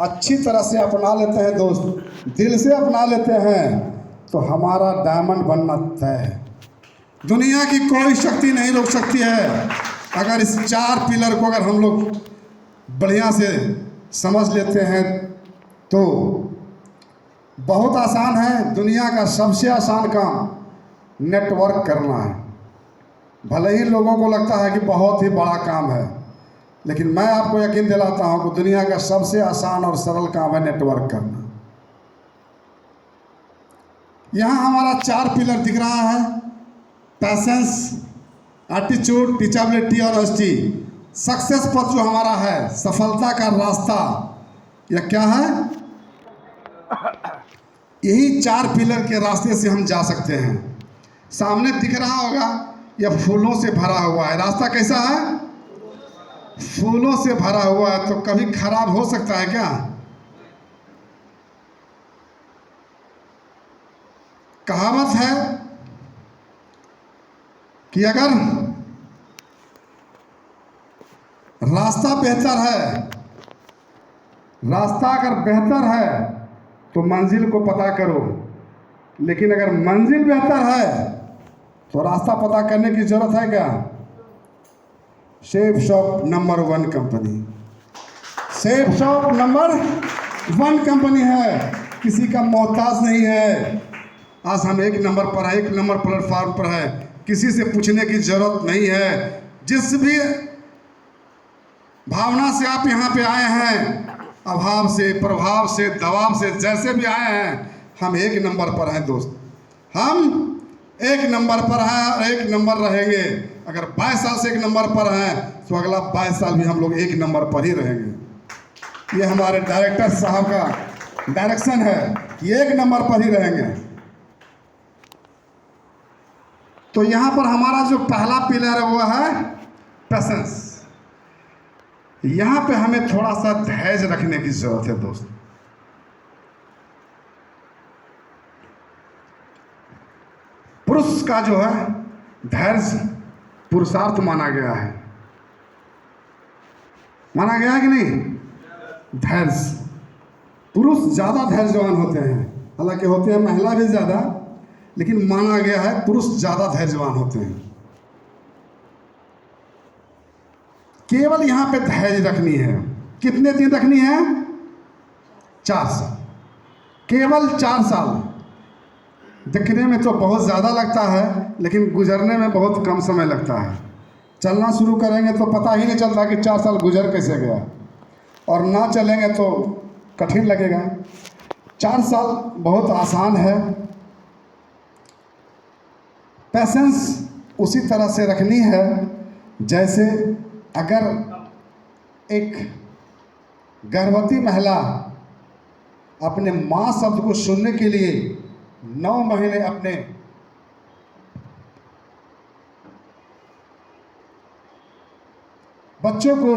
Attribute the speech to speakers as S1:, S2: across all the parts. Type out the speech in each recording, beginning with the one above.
S1: अच्छी तरह से अपना लेते हैं दोस्त, दिल से अपना लेते हैं, तो हमारा डायमंड बनना तय है। दुनिया की कोई शक्ति नहीं रोक सकती है। अगर इस 4 पिलर को अगर हम लोग बढ़िया से समझ लेते हैं तो बहुत आसान है। दुनिया का सबसे आसान काम नेटवर्क करना है। भले ही लोगों को लगता है कि बहुत ही बड़ा काम है, लेकिन मैं आपको यकीन दिलाता हूं कि दुनिया का सबसे आसान और सरल काम है नेटवर्क करना। यहां हमारा 4 पिलर दिख रहा है, पैसेंस, एटीट्यूड, टीचेबिलिटी और ऑनेस्टी। सक्सेस पर जो हमारा है, सफलता का रास्ता, यह क्या है? यही 4 पिलर के रास्ते से हम जा सकते हैं। सामने दिख रहा होगा, यह फूलों से भरा हुआ है। रास्ता कैसा है? फूलों से भरा हुआ है, तो कभी खराब हो सकता है क्या? कहावत है कि अगर रास्ता बेहतर है, रास्ता अगर बेहतर है तो मंजिल को पता करो, लेकिन अगर मंजिल बेहतर है तो रास्ता पता करने की जरूरत है क्या? Safe shop number 1 company, safe shop number 1 company है, किसी का मोहताज नहीं है। आज हम 1 नंबर पर है, 1 नंबर प्लेटफॉर्म पर है, किसी से पूछने की जरूरत नहीं है। जिस भी भावना से आप यहाँ पे आए हैं, अभाव से, प्रभाव से, दबाव से, जैसे भी आए हैं, हम 1 नंबर पर हैं दोस्त। हम 1 नंबर पर हैं और 1 नंबर रहेंगे। अगर 22 साल से 1 नंबर पर हैं तो अगला 22 साल भी हम लोग 1 नंबर पर ही रहेंगे। ये हमारे डायरेक्टर साहब का डायरेक्शन है कि 1 नंबर पर ही रहेंगे। तो यहाँ पर हमारा जो पहला पिलर है वो है पैसेंस। यहाँ पे हमें थोड़ा सा धैर्य रखने की जरूरत है दोस्त। पुरुष का जो है धैर्य पुरुषार्थ माना गया है, माना गया है कि नहीं? धैर्य, पुरुष ज्यादा धैर्यवान होते हैं, हालांकि होते हैं महिला भी ज्यादा, लेकिन माना गया है पुरुष ज्यादा धैर्यवान होते हैं। केवल यहां पे धैर्य रखनी है। कितने दिन रखनी है? 4 साल, केवल 4 साल। दिखने में तो बहुत ज़्यादा लगता है, लेकिन गुजरने में बहुत कम समय लगता है। चलना शुरू करेंगे तो पता ही नहीं चलता कि 4 साल गुजर कैसे गया, और ना चलेंगे तो कठिन लगेगा। 4 साल बहुत आसान है। पैसेंस उसी तरह से रखनी है जैसे अगर एक गर्भवती महिला अपने माँ शब्द को सुनने के लिए 9 महीने अपने बच्चों को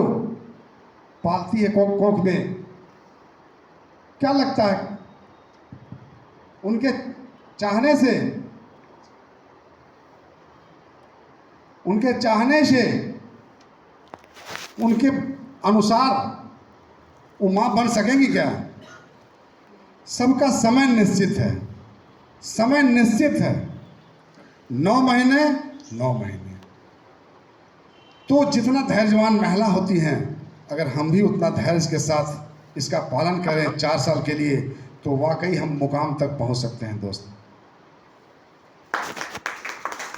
S1: पालती है कोख में, क्या लगता है? उनके चाहने से, उनके अनुसार वो माँ बन सकेंगी क्या? सबका समय निश्चित है, समय निश्चित है। 9 महीने 9 महीने। तो जितना धैर्यवान महिला होती हैं, अगर हम भी उतना धैर्य के साथ इसका पालन करें 4 साल के लिए, तो वाकई हम मुकाम तक पहुंच सकते हैं दोस्त,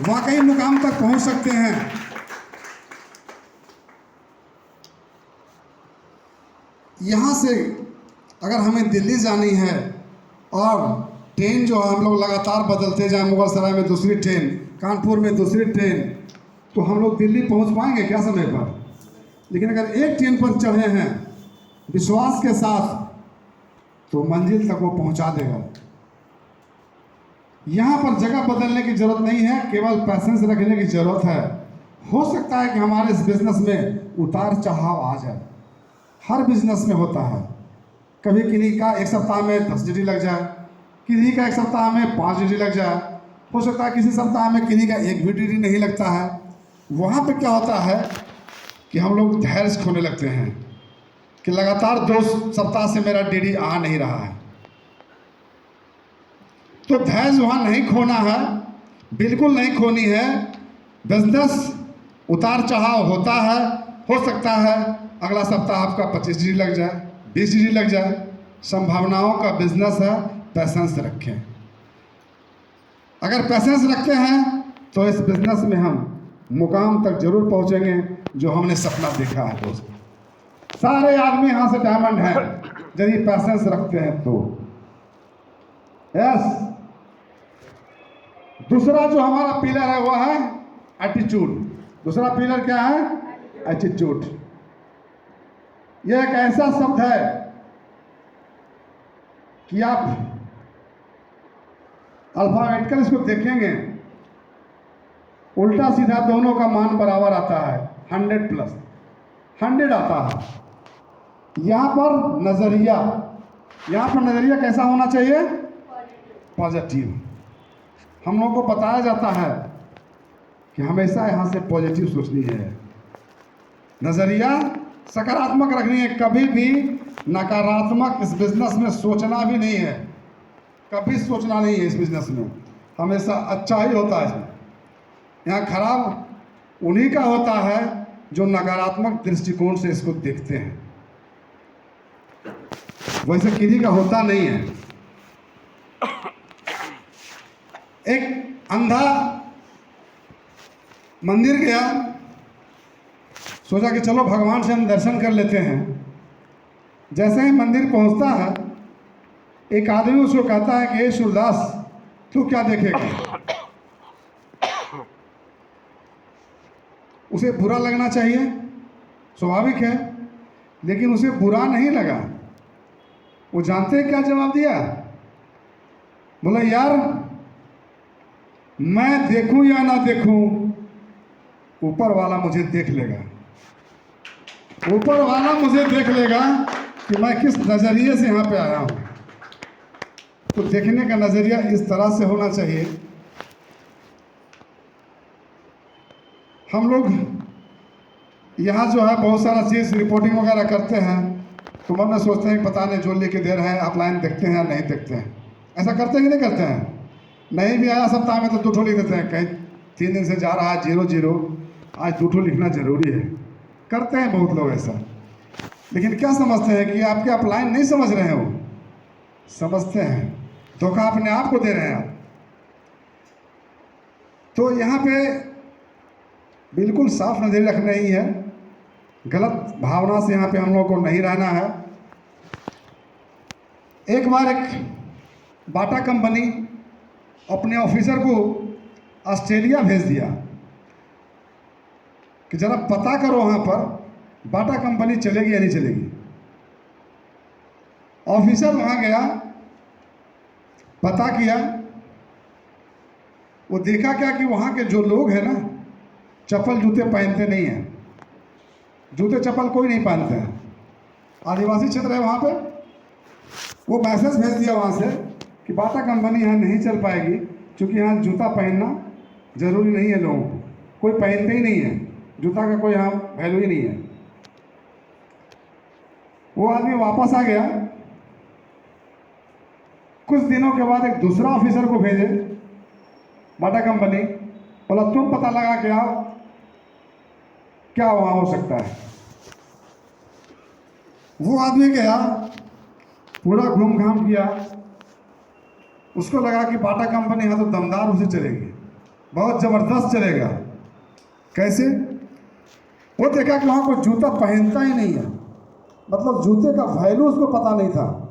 S1: वाकई मुकाम तक पहुंच सकते हैं। यहाँ से अगर हमें दिल्ली जानी है और ट्रेन जो है हम लोग लगातार बदलते जाएं, मुगल सराय में दूसरी ट्रेन, कानपुर में दूसरी ट्रेन, तो हम लोग दिल्ली पहुंच पाएंगे क्या समय पर? लेकिन अगर एक ट्रेन पर चढ़े हैं विश्वास के साथ, तो मंजिल तक वो पहुंचा देगा। यहाँ पर जगह बदलने की जरूरत नहीं है, केवल पैसेंस रखने की जरूरत है। हो सकता है कि हमारे इस बिजनेस में उतार चढ़ाव आ जाए, हर बिजनेस में होता है। कभी किन्हीं का 1 सप्ताह में 10 ड्यूटी लग जाए, किन्हीं का 1 सप्ताह में 5 ड्यूटी लग जाए, हो सकता है किसी सप्ताह में किन्हीं का 1 भी ड्यूटी नहीं लगता है। वहाँ पे क्या होता है कि हम लोग धैर्य खोने लगते हैं कि लगातार 2 सप्ताह से मेरा डीडी आ नहीं रहा है। तो धैर्य वहाँ नहीं खोना है, बिल्कुल नहीं खोनी है। बिजनेस उतार चढ़ाव होता है, हो सकता है अगला सप्ताह आपका 25 डीडी लग जाए, 20 डीडी लग जाए। संभावनाओं का बिजनेस है, पैसेंस रखें। अगर पैसेंस रखते हैं तो इस बिजनेस में हम मुकाम तक जरूर पहुंचेंगे जो हमने सपना देखा है। दोस्त, सारे आदमी यहाँ से डायमंड हैं यदि पैसेंस रखते हैं तो। यस, दूसरा जो हमारा पिलर है वो है एटीट्यूड। दूसरा पिलर क्या है? एटीट्यूड। यह एक ऐसा शब्द है कि आप अल्फाबेटिकल इसको देखेंगे, उल्टा सीधा दोनों का मान बराबर आता है, 100+100 आता है। यहां पर नजरिया कैसा होना चाहिए? पॉजिटिव। हम लोगों को बताया जाता है कि हमेशा यहां से पॉजिटिव सोचनी है, नजरिया सकारात्मक रखनी है। कभी भी नकारात्मक इस बिजनेस में सोचना भी नहीं है, कभी सोचना नहीं है। इस बिजनेस में हमेशा अच्छा ही होता है। यहाँ खराब उन्हीं का होता है जो नकारात्मक दृष्टिकोण से इसको देखते हैं, वैसे किसी का होता नहीं है। एक अंधा मंदिर गया, सोचा कि चलो भगवान से हम दर्शन कर लेते हैं। जैसे ही मंदिर पहुंचता है, एक आदमी उसको कहता है कि हे सूरदास, तू क्या देखेगा? उसे बुरा लगना चाहिए, स्वाभाविक है, लेकिन उसे बुरा नहीं लगा। वो जानते हैं क्या जवाब दिया? बोला, यार मैं देखूं या ना देखूं, ऊपर वाला मुझे देख लेगा। ऊपर वाला मुझे देख लेगा कि मैं किस नज़रिए से यहाँ पे आया हूँ। तो देखने का नज़रिया इस तरह से होना चाहिए। हम लोग यहाँ जो है बहुत सारा चीज़ रिपोर्टिंग वगैरह करते हैं, तो मन में सोचते हैं कि पता नहीं जो लेके दे रहे हैं आप लाइन देखते हैं या नहीं देखते हैं। ऐसा करते हैं कि नहीं करते हैं? नहीं भी आया सप्ताह में तो 2 ठो लिख देते हैं, कहीं 3 दिन से जा रहा है 0-0, आज 2 ठो लिखना जरूरी है। करते हैं बहुत लोग ऐसा, लेकिन क्या समझते हैं कि आपके आप लाइन नहीं समझ रहे हो? समझते हैं, धोखा अपने आप को दे रहे हैं आप। तो यहाँ पे बिल्कुल साफ नजरिया रखना ही है, गलत भावना से यहाँ पे हम लोगों को नहीं रहना है। एक बार एक बाटा कंपनी अपने ऑफिसर को ऑस्ट्रेलिया भेज दिया कि जरा पता करो वहाँ पर बाटा कंपनी चलेगी या नहीं चलेगी। ऑफिसर वहाँ गया, पता किया, वो देखा क्या कि वहाँ के जो लोग हैं ना, चप्पल जूते पहनते नहीं हैं। जूते चप्पल कोई नहीं पहनते हैं, आदिवासी क्षेत्र है वहाँ पे। वो मैसेज भेज दिया वहाँ से कि बाटा कंपनी यहाँ नहीं चल पाएगी, क्योंकि यहाँ जूता पहनना ज़रूरी नहीं है। लोगों को कोई पहनते ही नहीं है, जूता का कोई यहाँ वैल्यू ही नहीं है। वो आदमी वापस आ गया। कुछ दिनों के बाद एक दूसरा ऑफिसर को भेजे बाटा कंपनी, बोला तुम पता लगा के आओ क्या वहाँ हो सकता है। वो आदमी गया, पूरा घूम घाम किया, उसको लगा कि बाटा कंपनी यहाँ तो दमदार उसे चलेगी, बहुत ज़बरदस्त चलेगा। कैसे? वो देखा कि वहाँ कोई जूता पहनता ही नहीं है, मतलब जूते का वैल्यू उसको पता नहीं था।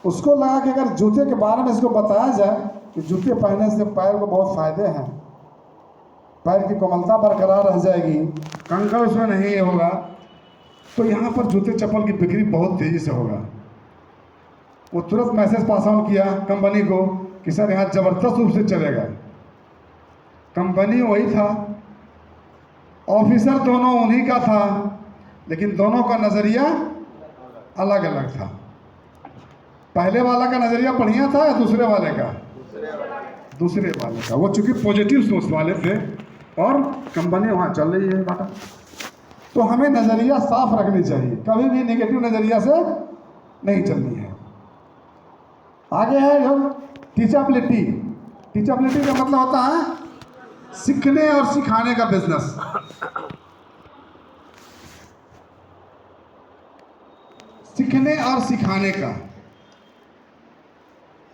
S1: उसको लगा कि अगर जूते के बारे में इसको बताया जाए कि जूते पहनने से पैर को बहुत फ़ायदे हैं, पैर की कोमलता बरकरार रह जाएगी, कंकड़ उसमें नहीं होगा, तो यहाँ पर जूते चप्पल की बिक्री बहुत तेज़ी से होगा। वो तुरंत मैसेज पास ऑन किया कंपनी को कि सर यहाँ ज़बरदस्त रूप से चलेगा। कंपनी वही था, ऑफिसर दोनों उन्हीं का था, लेकिन दोनों का नज़रिया अलग अलग था। पहले वाला का नज़रिया बढ़िया था या दूसरे वाले का? दूसरे वाले का। वो चूँकि पॉजिटिव सोच वाले थे और कंपनी वहाँ चल रही है बाटा। तो हमें नज़रिया साफ रखनी चाहिए, कभी भी नेगेटिव नज़रिया से नहीं चलनी है। आगे है जो टीचेबिलिटी। टीचेबिलिटी का मतलब होता है सीखने और सिखाने का बिजनेस। सीखने और सिखाने का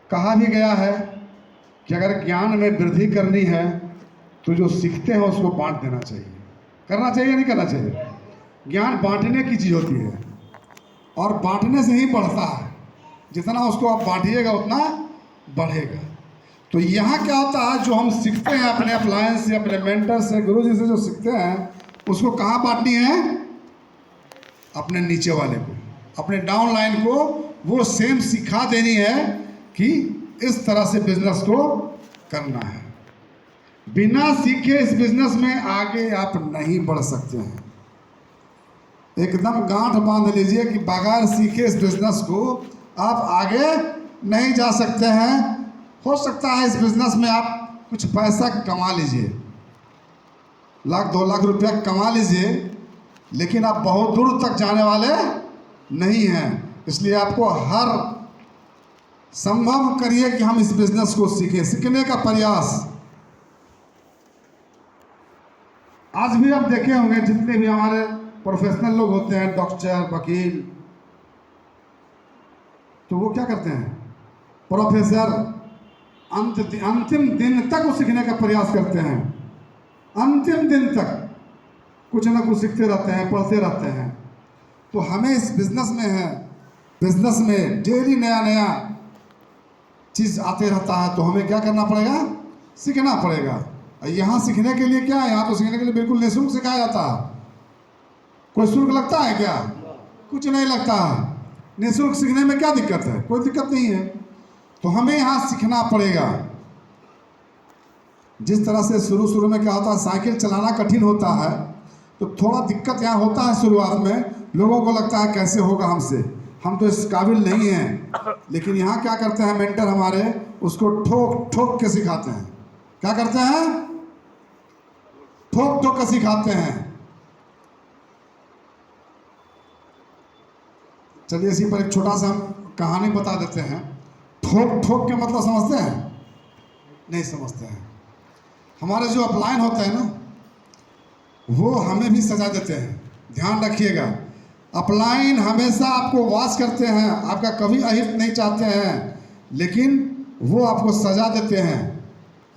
S1: कहा भी गया है कि अगर ज्ञान में वृद्धि करनी है तो जो सीखते हैं उसको बांट देना चाहिए। करना चाहिए नहीं करना चाहिए? ज्ञान बांटने की चीज़ होती है और बांटने से ही बढ़ता है। जितना उसको आप बांटिएगा उतना बढ़ेगा। तो यहाँ क्या होता है, जो हम सीखते हैं अपने अपलायंस से, अपने मेंटर से, गुरु जी से जो सीखते हैं उसको कहाँ बांटनी है? अपने नीचे वाले को, अपने डाउन लाइन को वो सेम सिखा देनी है कि इस तरह से बिजनेस को करना है। बिना सीखे इस बिजनेस में आगे आप नहीं बढ़ सकते हैं। एकदम गांठ बांध लीजिए कि बगैर सीखे इस बिजनेस को आप आगे नहीं जा सकते हैं। हो सकता है इस बिजनेस में आप कुछ पैसा कमा लीजिए, 1-2 लाख रुपया कमा लीजिए, लेकिन आप बहुत दूर तक जाने वाले नहीं हैं। इसलिए आपको हर संभव करिए कि हम इस बिजनेस को सीखें, सीखने का प्रयास। आज भी आप देखे होंगे जितने भी हमारे प्रोफेशनल लोग होते हैं, डॉक्टर, वकील, तो वो क्या करते हैं? प्रोफेसर अंतिम दिन तक वो सीखने का प्रयास करते हैं। अंतिम दिन तक कुछ ना कुछ सीखते रहते हैं, पढ़ते रहते हैं। तो हमें इस बिजनेस में है, बिजनेस में डेली नया नया चीज़ आते रहता है। तो हमें क्या करना पड़ेगा? सीखना पड़ेगा। यहाँ सीखने के लिए क्या है? यहाँ तो सीखने के लिए बिल्कुल निःशुल्क सिखाया जाता है। कोई शुल्क लगता है क्या? कुछ नहीं लगता है। निःशुल्क सीखने में क्या दिक्कत है? कोई दिक्कत नहीं है। तो हमें यहाँ सीखना पड़ेगा। जिस तरह से शुरू में क्या होता है, साइकिल चलाना कठिन होता है, तो थोड़ा दिक्कत यहाँ होता है शुरुआत में। लोगों को लगता है कैसे होगा हमसे, हम तो इस काबिल नहीं हैं। लेकिन यहाँ क्या करते हैं मेंटर हमारे, उसको ठोक ठोक के सिखाते हैं। क्या करते हैं? ठोक ठोक के सिखाते हैं। चलिए इसी पर एक छोटा सा हम कहानी बता देते हैं। ठोक ठोक के मतलब समझते हैं? नहीं समझते हैं। हमारे जो अपलाइन होते हैं ना, वो हमें भी सजा देते हैं। ध्यान रखिएगा, अपलाइन हमेशा आपको वाश करते हैं, आपका कभी अहित नहीं चाहते हैं, लेकिन वो आपको सजा देते हैं।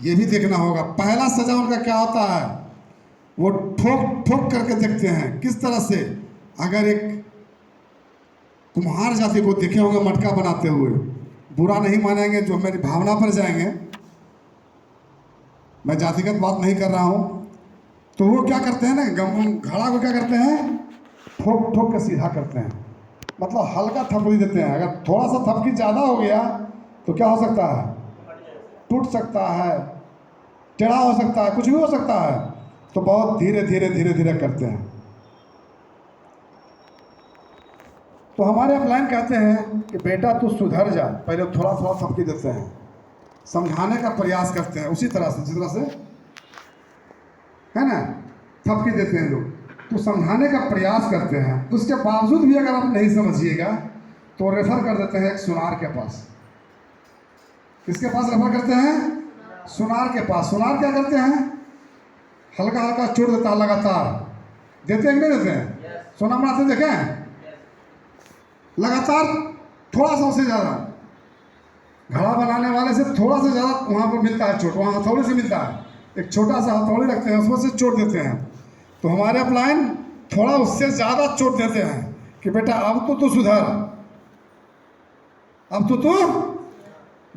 S1: ये भी देखना होगा। पहला सजा उनका क्या होता है? वो ठोक ठोक करके देखते हैं। किस तरह से? अगर एक कुम्हार जाति को देखे होंगे मटका बनाते हुए, बुरा नहीं मानेंगे जो मेरी भावना पर जाएंगे, मैं जातिगत बात नहीं कर रहा हूँ। तो वो क्या करते हैं ना, घड़ा को क्या करते हैं? ठोक ठोक के सीधा करते हैं। मतलब हल्का थपड़ी देते हैं। अगर थोड़ा सा थपकी ज़्यादा हो गया तो क्या हो सकता है? टूट सकता है, टेढ़ा हो सकता है, कुछ भी हो सकता है। तो बहुत धीरे धीरे धीरे धीरे करते हैं। तो हमारे अपलाइन कहते हैं कि बेटा तू सुधर जा। पहले थोड़ा थोड़ा थपकी देते हैं, समझाने का प्रयास करते हैं, उसी तरह से जिस तरह से है ना थपकी देते हैं लोग, तो समझाने का प्रयास करते हैं। उसके बावजूद भी अगर आप नहीं समझिएगा तो रेफर कर देते हैं एक सुनार के पास। किसके पास रेफर करते हैं? सुनार के पास। सुनार क्या करते हैं? हल्का हल्का चोट देता है, लगातार देते हैं कि नहीं देते हैं? सोना बनाते देखे हैं? लगातार थोड़ा सा उससे ज़्यादा, घड़ा बनाने वाले से थोड़ा सा ज़्यादा वहाँ पर मिलता है चोट, वहाँ हथौड़ी से मिलता है। एक छोटा सा हथौड़ी रखते हैं, उसमें से चोट देते हैं। तो हमारे अपलाइन थोड़ा उससे ज़्यादा चोट देते हैं कि बेटा अब तो तू सुधर, अब तो तू।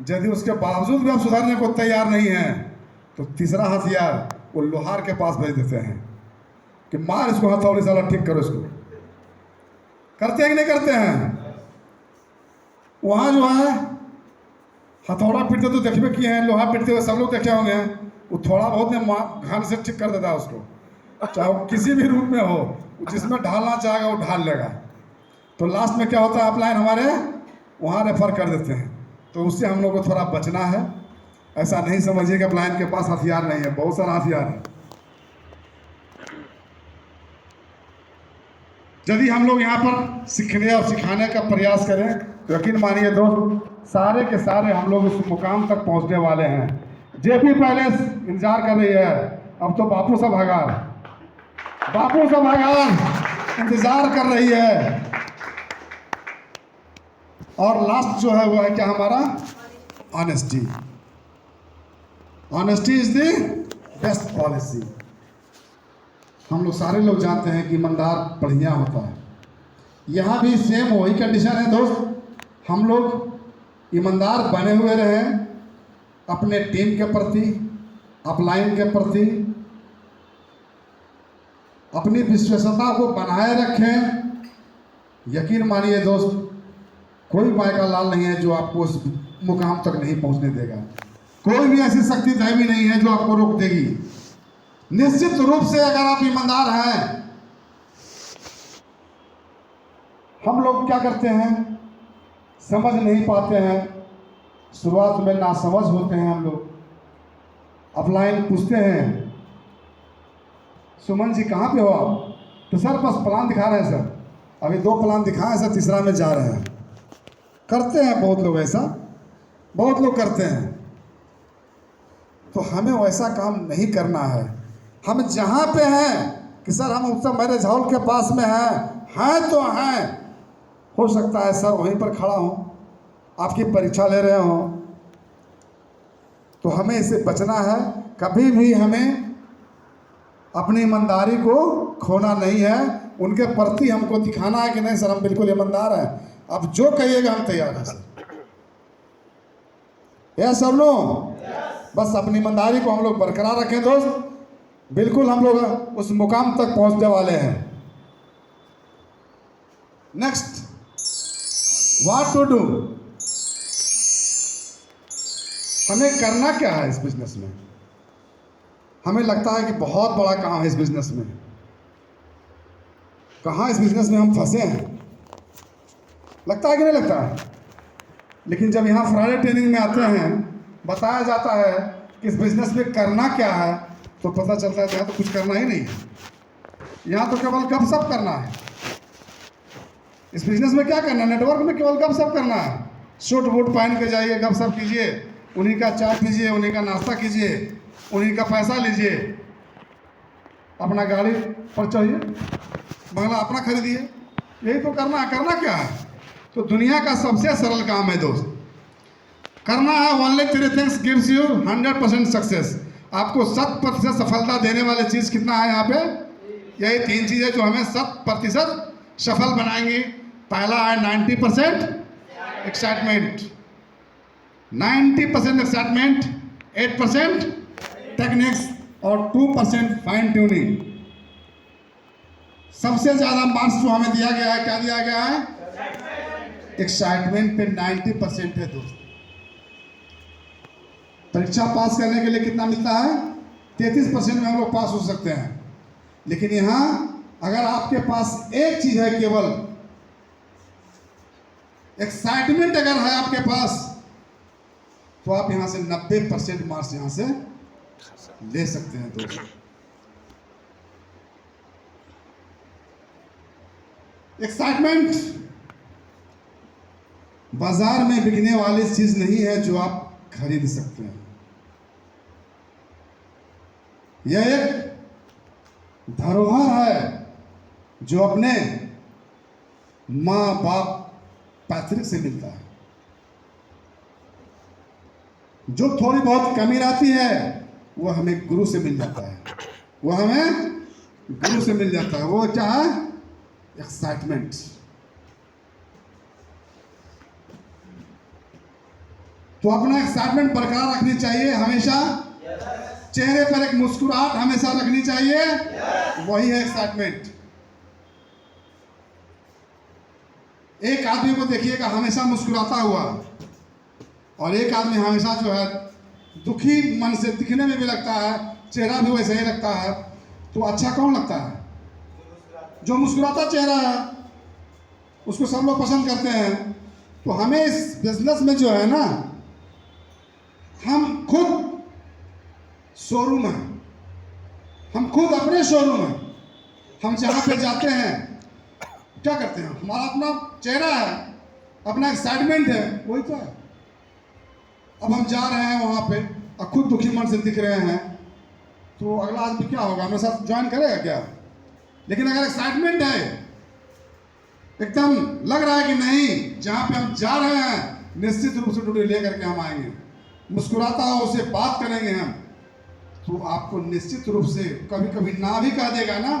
S1: यदि उसके बावजूद भी आप सुधारने को तैयार नहीं हैं तो तीसरा हथियार वो लोहार के पास भेज देते हैं कि मार इसको हथौड़ी से, ठीक करो इसको। करते हैं कि नहीं करते हैं? वहाँ जो है हथौड़ा पीटते तो देखबे किए हैं, लोहा पीटते हुए सब लोग देखे होंगे। वो थोड़ा बहुत में घान से ठीक कर देता है उसको, चाहे वो किसी भी रूप में हो, जिसमें ढालना चाहेगा वो ढाल लेगा। तो लास्ट में क्या होता है, अपलाइन हमारे वहाँ रेफर कर देते हैं। तो उससे हम लोग को थोड़ा बचना है। ऐसा नहीं समझिए कि अपलाइन के पास हथियार नहीं है, बहुत सारा हथियार है। यदि हम लोग यहाँ पर सीखने और सिखाने का प्रयास करें तो यकीन मानिए दोस्त, सारे के सारे हम लोग उस मुकाम तक पहुँचने वाले हैं। जेपी पैलेस इंतजार कर रही है, अब तो बापू साहब हगार, बापू साहब हगार इंतजार कर रही है। और लास्ट जो है वो है क्या हमारा, honesty. Honesty is the best policy. हम लोग सारे लोग जानते हैं कि ईमानदार बढ़िया होता है। यहाँ भी सेम वही कंडीशन है दोस्त, हम लोग ईमानदार बने हुए रहें अपने टीम के प्रति, अपलाइन के प्रति, अपनी विश्वसनीयता को बनाए रखें। यकीन मानिए दोस्त, कोई माय का लाल नहीं है जो आपको उस मुकाम तक नहीं पहुंचने देगा। कोई भी ऐसी शक्ति दैवी नहीं है जो आपको रोक देगी। निश्चित रूप से अगर आप ईमानदार हैं, हम लोग क्या करते हैं, समझ नहीं पाते हैं, शुरुआत में नासमझ होते हैं हम लोग। अपलाइन पूछते हैं, सुमन जी कहाँ पे हो आप? तो सर बस प्लान दिखा रहे हैं सर, अभी 2 प्लान दिखाए सर, तीसरा में जा रहे हैं। करते हैं बहुत लोग ऐसा, बहुत लोग करते हैं। तो हमें वैसा काम नहीं करना है। हम जहाँ पे हैं कि सर हम उत्सव मैरिज हॉल के पास में हैं तो हैं, हो सकता है सर वहीं पर खड़ा हूँ, आपकी परीक्षा ले रहे हो, तो हमें इससे बचना है। कभी भी हमें अपनी ईमानदारी को खोना नहीं है। उनके प्रति हमको दिखाना है कि नहीं सर हम बिल्कुल ईमानदार हैं, अब जो कहिएगा हम तैयार हैं सर। यह सब लोग बस अपनी ईमानदारी को हम लोग बरकरार रखें दोस्त, बिल्कुल हम लोग उस मुकाम तक पहुंचने वाले हैं। नेक्स्ट, व्हाट टू डू, हमें करना क्या है इस बिजनेस में। हमें लगता है कि बहुत बड़ा काम है इस बिजनेस में, कहाँ इस बिजनेस में हम फंसे हैं, लगता है कि नहीं लगता है। लेकिन जब यहाँ फ्राइडे ट्रेनिंग में आते हैं, बताया जाता है कि इस बिजनेस में करना क्या है, तो पता चलता है यहाँ तो कुछ करना ही नहीं है, यहाँ तो केवल गपशप करना है। इस बिजनेस में क्या करना है, नेटवर्क में केवल गपशप करना है। सूट बूट पहन के जाइए, गपशप कीजिए, उन्हीं का चाय पीजिए, उन्हीं का नाश्ता कीजिए, उन्हीं का पैसा लीजिए, अपना गाड़ी पर चढ़िए, बंगला अपना खरीदिए, यही तो करना है। करना क्या है, तो दुनिया का सबसे सरल काम है दोस्त, करना है। Only 3 things gives you 100% success. आपको 100% सफलता देने वाली चीज़ कितना है यहाँ पे, यही 3 चीज़ें जो हमें 100% सफल बनाएंगी। पहला है 90% एक्साइटमेंट, 90% एक्साइटमेंट, 8% टेक्निक्स और 2% फाइन ट्यूनिंग। सबसे ज़्यादा मार्क्स जो हमें दिया गया है, क्या दिया गया है, एक्साइटमेंट पे 90% है दोस्त। परीक्षा पास करने के लिए कितना मिलता है, 33% में हम लोग पास हो सकते हैं। लेकिन यहाँ अगर आपके पास एक चीज है, केवल एक्साइटमेंट अगर है आपके पास, तो आप यहां से 90% मार्क्स यहां से ले सकते हैं दोस्त। एक्साइटमेंट बाजार में बिकने वाली चीज नहीं है जो आप खरीद सकते हैं। यह एक धरोहर है जो अपने माँ बाप पैतृक से मिलता है। जो थोड़ी बहुत कमी रहती है वो हमें गुरु से मिल जाता है, वो हमें गुरु से मिल जाता है। वो क्या है, एक्साइटमेंट। तो अपना एक्साइटमेंट बरकरार रखनी चाहिए हमेशा। चेहरे पर एक मुस्कुराहट हमेशा रखनी चाहिए, वही है एक्साइटमेंट। एक आदमी को देखिएगा हमेशा मुस्कुराता हुआ, और एक आदमी हमेशा जो है दुखी मन से, दिखने में भी लगता है, चेहरा भी वैसे ही लगता है। तो अच्छा कौन लगता है, जो मुस्कुराता चेहरा है, उसको सब लोग पसंद करते हैं। तो हमें इस बिजनेस में जो है ना, हम खुद शोरूम है, हम खुद अपने शोरूम है। हम जहाँ पे जाते हैं क्या करते हैं? हमारा अपना चेहरा है, अपना एक्साइटमेंट है, वही तो है। अब हम जा रहे हैं वहाँ पे और खुद दुखी मन से दिख रहे हैं, तो अगला आदमी क्या होगा, हमारे साथ ज्वाइन करेगा क्या? लेकिन अगर एक्साइटमेंट है, एकदम लग रहा है कि नहीं, जहाँ पे हम जा रहे हैं निश्चित रूप से ड्यूटी लेकर के हम आएंगे, मुस्कुराता हो उससे बात करेंगे हम, तो आपको निश्चित रूप से कभी कभी ना भी कह देगा ना,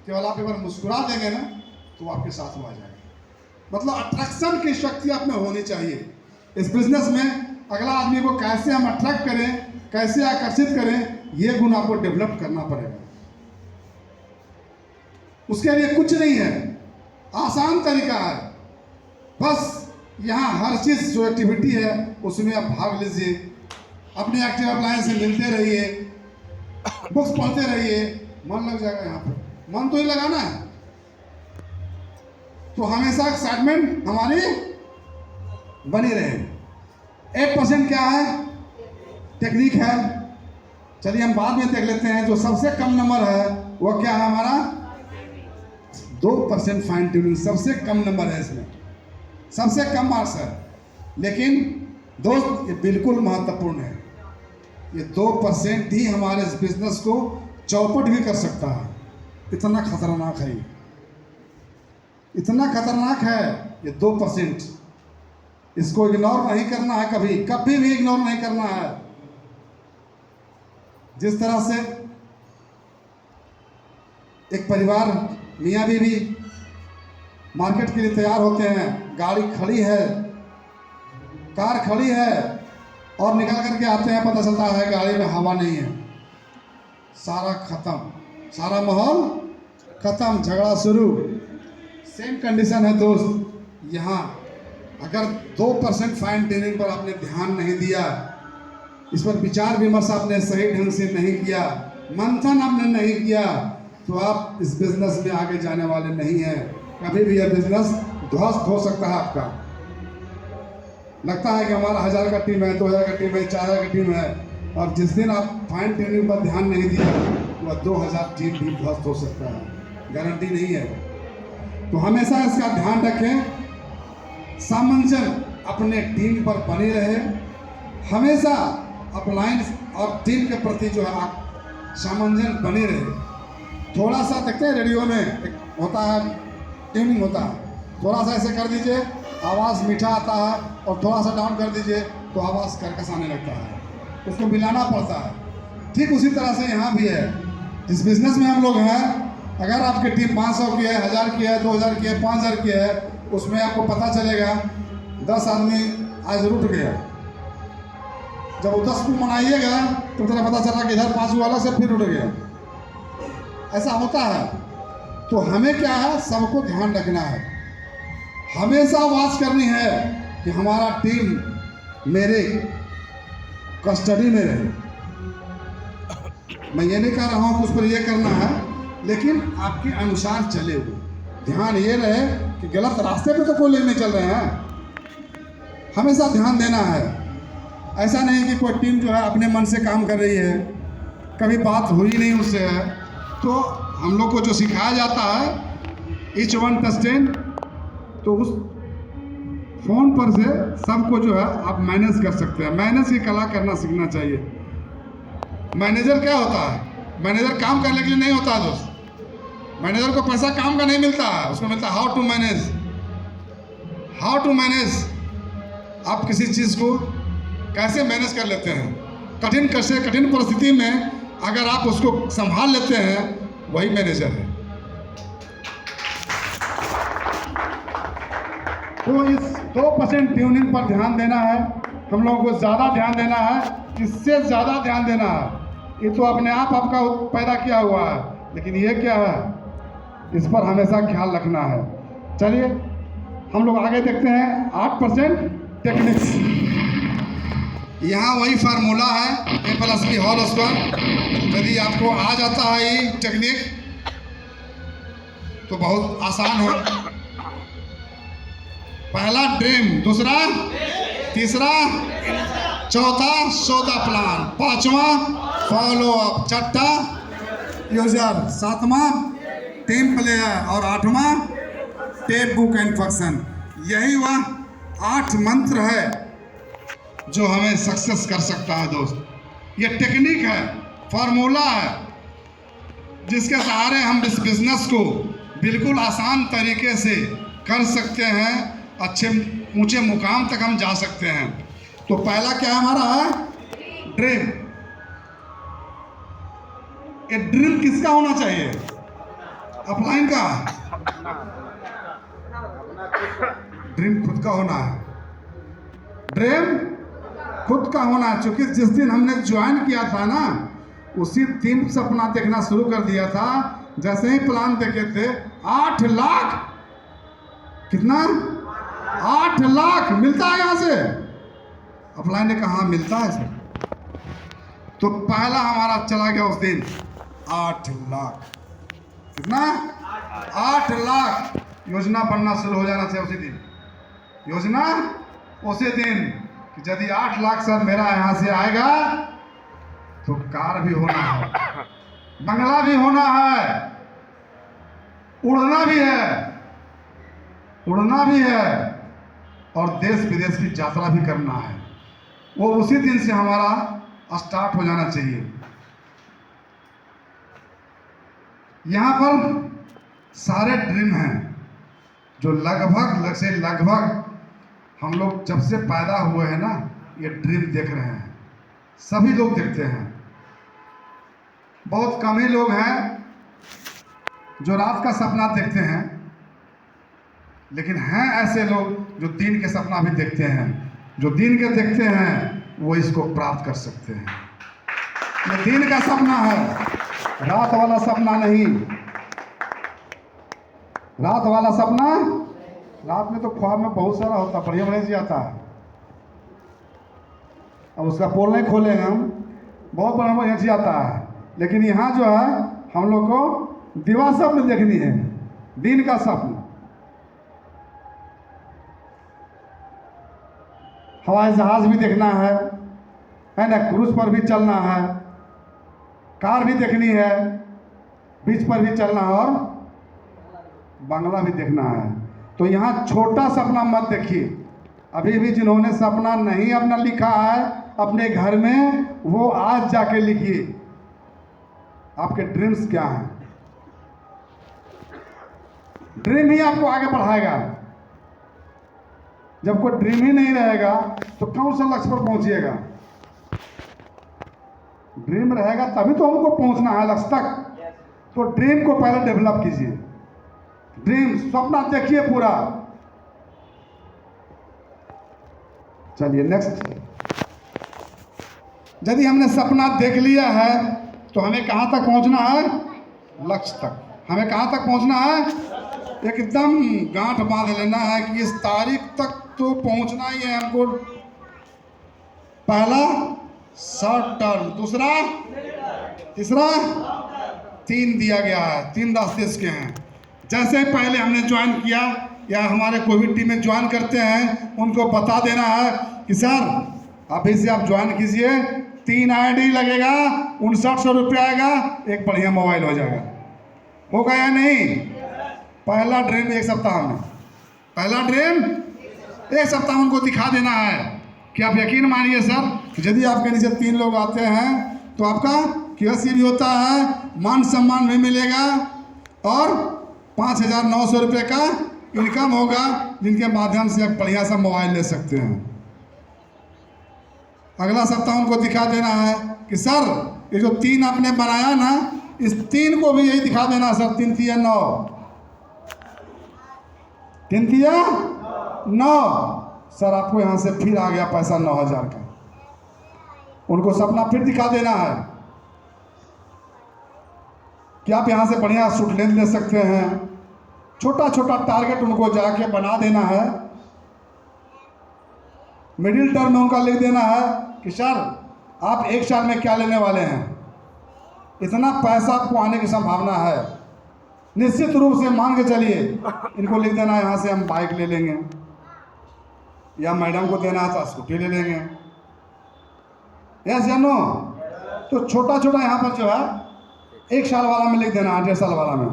S1: केवल आप एक बार मुस्कुरा देंगे ना, तो आपके साथ वो आ जाएगा। मतलब अट्रैक्शन की शक्ति आप में होनी चाहिए। इस बिजनेस में अगला आदमी को कैसे हम अट्रैक्ट करें, कैसे आकर्षित करें, ये गुण आपको डेवलप करना पड़ेगा। उसके लिए कुछ नहीं है, आसान तरीका है। बस यहाँ हर चीज़ जो एक्टिविटी है उसमें आप भाग लीजिए, अपने एक्टिव अप्लायंस से मिलते रहिए, बुक्स पढ़ते रहिए, मन लग जाएगा। यहाँ पर मन तो ही लगाना है, तो हमेशा एक्साइटमेंट हमारी बनी रहे। 8% क्या है? टेक्निक है। चलिए हम बाद में देख लेते हैं। जो सबसे कम नंबर है वो क्या है हमारा? 2% फाइन ट्यूनिंग सबसे कम नंबर है, इसमें सबसे कम मार्क्स है। लेकिन दोस्त ये बिल्कुल महत्वपूर्ण है। ये 2% ही हमारे इस बिजनेस को चौपट भी कर सकता है। इतना खतरनाक है, इतना खतरनाक है ये 2%। इसको इग्नोर नहीं करना है, कभी कभी भी इग्नोर नहीं करना है। जिस तरह से एक परिवार मियाँ बीवी मार्केट के लिए तैयार होते हैं, गाड़ी खड़ी है, कार खड़ी है, और निकल करके आते हैं, पता चलता है गाड़ी में हवा नहीं है, सारा खत्म, सारा माहौल खत्म, झगड़ा शुरू। सेम कंडीशन है दोस्त। यहाँ अगर 2% फाइन ट्यूनिंग पर आपने ध्यान नहीं दिया, इस पर विचार विमर्श आपने सही ढंग से नहीं किया, मंथन आपने नहीं किया, तो आप इस बिजनेस में आगे जाने वाले नहीं हैं। कभी भी यह बिजनेस ध्वस्त हो सकता है आपका। लगता है कि हमारा 1000 का टीम है, 2000 का टीम है, 4000 का टीम है, और जिस दिन आप फाइन ट्यूनिंग पर ध्यान नहीं दिया, वह 2000 टीम भी ध्वस्त हो सकता है, गारंटी नहीं है। तो हमेशा इसका ध्यान रखें, सामंजस्य अपने टीम पर बनी रहे, हमेशा अपलाइन और टीम के प्रति जो है आप सामंजस्य बने रहे। थोड़ा सा देखते हैं रेडियो में एक होता है, ट्यूनिंग होता है, थोड़ा सा ऐसे कर दीजिए आवाज़ मीठा आता है, और थोड़ा सा डाउन कर दीजिए तो आवाज़ कर्कश आने लगता है, उसको मिलाना पड़ता है। ठीक उसी तरह से यहाँ भी है। जिस बिजनेस में हम लोग हैं, अगर आपकी टीम 500 की है, 1000 की है, 2000 की है, 5000 की है, उसमें आपको पता चलेगा 10 आदमी आज रुट गया। जब वो 10 को मनाइएगा तो तेरा पता चला कि इधर 5 वाला से फिर उठ गया। ऐसा होता है। तो हमें क्या है, सबको ध्यान रखना है, हमेशा आवाज़ करनी है कि हमारा टीम मेरे कस्टडी में रहे। मैं ये नहीं कह रहा हूँ कि उस पर ये करना है, लेकिन आपके अनुसार चले वो। ध्यान ये रहे कि गलत रास्ते पे तो कोई लेने चल रहे हैं, हमेशा ध्यान देना है। ऐसा नहीं कि कोई टीम जो है अपने मन से काम कर रही है, कभी बात हुई नहीं उससे है, तो हम लोग को जो सिखाया जाता है ईच वन टच 10, तो उस फ़ोन पर से सबको जो है आप मैनेज कर सकते हैं। मैनेज की कला करना सीखना चाहिए। मैनेजर क्या होता है? मैनेजर काम करने के लिए नहीं होता है दोस्त। मैनेजर को पैसा काम का नहीं मिलता है, उसको मिलता है how to manage. How to manage, आप किसी चीज़ को कैसे मैनेज कर लेते हैं, कठिन परिस्थिति में अगर आप उसको संभाल लेते हैं, वही मैनेजर है। तो इस 2% ट्यूनिंग पर ध्यान देना है, हम लोगों को ज़्यादा ध्यान देना है, इससे ज़्यादा ध्यान देना है। ये तो अपने आप आपका पैदा किया हुआ है, लेकिन ये क्या है, इस पर हमेशा ख्याल रखना है। चलिए हम लोग आगे देखते हैं 8% टेक्निक्स। यहाँ वही फार्मूला है A+B होल स्क्वायर। यदि आपको आ जाता है ये टेक्निक तो बहुत आसान है। पहला ड्रीम, दूसरा, तीसरा, चौथा सौदा प्लान, पांचवा फॉलो अप, छठा यूजर, सातवां टीम प्लेयर, और आठवां टेप बुक एंड फंक्शन, यही वह 8 मंत्र है जो हमें सक्सेस कर सकता है दोस्त। ये टेक्निक है, फार्मूला है, जिसके सहारे हम इस बिजनेस को बिल्कुल आसान तरीके से कर सकते हैं, अच्छे ऊंचे मुकाम तक हम जा सकते हैं। तो पहला क्या हमारा है? ड्रीम। ये ड्रीम किसका होना चाहिए? अपलाइन का। ड्रीम खुद का होना है। ड्रीम खुद का होना है, क्योंकि जिस दिन हमने ज्वाइन किया था ना, उसी दिन सपना देखना शुरू कर दिया था। जैसे ही प्लान देखे थे 8 लाख, कितना? 8 लाख मिलता है यहाँ से। अपलाइन ने कहा मिलता है सर। तो पहला हमारा चला गया उस दिन 8 लाख। कितना? 8 लाख। योजना बनना शुरू हो जाना चाहिए उसी दिन। योजना उसी दिन कि यदि 8 लाख सर मेरा यहाँ से आएगा तो कार भी होना है, बंगला भी होना है, उड़ना भी है, उड़ना भी है, और देश विदेश की यात्रा भी करना है। वो उसी दिन से हमारा स्टार्ट हो जाना चाहिए। यहाँ पर सारे ड्रीम हैं जो लगभग हम लोग जब से पैदा हुए हैं ना, ये ड्रीम देख रहे हैं। सभी लोग देखते हैं। बहुत कम ही लोग हैं जो रात का सपना देखते हैं, लेकिन हैं ऐसे लोग जो दिन के सपना भी देखते हैं। जो दिन के देखते हैं वो इसको प्राप्त कर सकते हैं। ये दिन का सपना है, रात वाला सपना नहीं। रात वाला सपना, रात में तो ख्वाब में बहुत सारा होता, बढ़िया चीज आता है। अब उसका पोल नहीं खोलेंगे हम, बहुत बढ़िया चीज आता है। लेकिन यहाँ जो है हम लोग को दिवा स्वप्न देखनी है, दिन का स्वप्न। हवाई जहाज भी देखना है ना, क्रूज पर भी चलना है, कार भी देखनी है, बीच पर भी चलना है, और बंगला भी देखना है। तो यहाँ छोटा सपना मत देखिए। अभी भी जिन्होंने सपना नहीं अपना लिखा है अपने घर में, वो आज जाके लिखिए आपके ड्रीम्स क्या हैं। ड्रीम ही आपको आगे बढ़ाएगा। जब कोई ड्रीम ही नहीं रहेगा तो कौन सा लक्ष्य पर पहुंचिएगा? ड्रीम रहेगा तभी तो हमको पहुंचना है लक्ष्य तक। तो ड्रीम को पहले डेवलप कीजिए। ड्रीम सपना देखिए पूरा। चलिए नेक्स्ट। यदि हमने सपना देख लिया है तो हमें कहां तक पहुंचना है? लक्ष्य तक। हमें कहां तक पहुंचना है? एकदम गांठ बांध लेना है कि इस तारीख तक तो पहुंचना ही है हमको। पहला शॉर्ट टर्म, दूसरा, तीसरा, 3 दिया गया है। 3 रास्ते इसके हैं। जैसे पहले हमने ज्वाइन किया या हमारे कोई भी टीम में ज्वाइन करते हैं, उनको बता देना है कि सर अभी से आप ज्वाइन कीजिए, 3 आईडी लगेगा, 5900 रुपया आएगा, एक बढ़िया मोबाइल हो जाएगा। होगा या नहीं? पहला ड्रीम 1 सप्ताह में, पहला ड्रीम 1 सप्ताह उनको दिखा देना है कि आप यकीन मानिए सर, यदि आपके नीचे 3 लोग आते हैं तो आपका केएससी भी होता है, मान सम्मान भी मिलेगा, और 5900 रुपये का इनकम होगा, जिनके माध्यम से आप बढ़िया सा मोबाइल ले सकते हैं। अगला सप्ताह उनको दिखा देना है कि सर ये जो 3 आपने बनाया ना, इस 3 को भी यही दिखा देना सर, 3 तिया 9, 3 तिया 9। सर आपको यहाँ से फिर आ गया पैसा 9000 का। उनको सपना फिर दिखा देना है कि आप यहाँ से बढ़िया सूट ले सकते हैं। छोटा छोटा टारगेट उनको जाके बना देना है। मिडिल टर्म में उनका लिख देना है कि सर आप 1 साल में क्या लेने वाले हैं, इतना पैसा आपको आने की संभावना है। निश्चित रूप से मान के चलिए, इनको लिख देना है यहाँ से हम बाइक ले लेंगे, या मैडम को देना है तो स्कूटी ले लेंगे। यस या नो? तो छोटा छोटा यहाँ पर जो है 1 साल वाला में लिख देना है, 1.5 साल वाला में।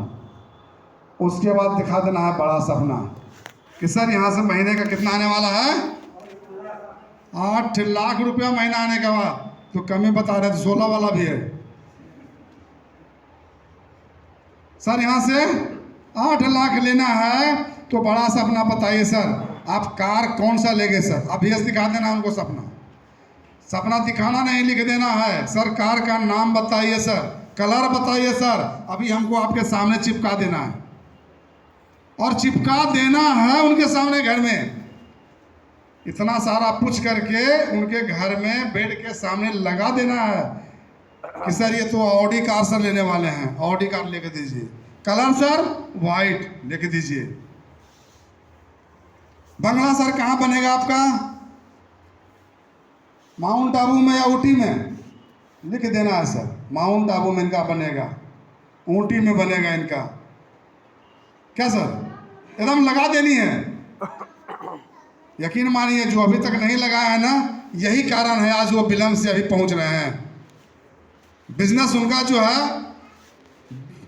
S1: उसके बाद दिखा देना है बड़ा सपना कि सर यहाँ से महीने का कितना आने वाला है, 8 लाख रुपया महीना आने के बाद। तो कमी बता रहे थे, 16 वाला भी है। सर यहाँ से 8 लाख लेना है तो बड़ा सपना बताइए सर, आप कार कौन सा लेंगे सर? अब यस दिखा देना उनको सपना, सपना दिखाना नहीं, लिख देना है। सर कार का नाम बताइए सर, कलर बताइए सर, अभी हमको आपके सामने चिपका देना है और चिपका देना है उनके सामने घर में। इतना सारा पूछ करके उनके घर में बेड के सामने लगा देना है कि सर ये तो ऑडी कार सर लेने वाले हैं, ऑडी कार लेके दीजिए, कलर सर वाइट लेके दीजिए। बंगला सर कहाँ बनेगा आपका? माउंट आबू में या ऊटी में? लिख देना है सर, माउंट आबू में इनका बनेगा, ऊटी में बनेगा इनका। क्या सर? एकदम लगा देनी है। यकीन मानिए जो अभी तक नहीं लगाया है ना, यही कारण है आज वो विलंब से अभी पहुंच रहे हैं। बिजनेस उनका जो है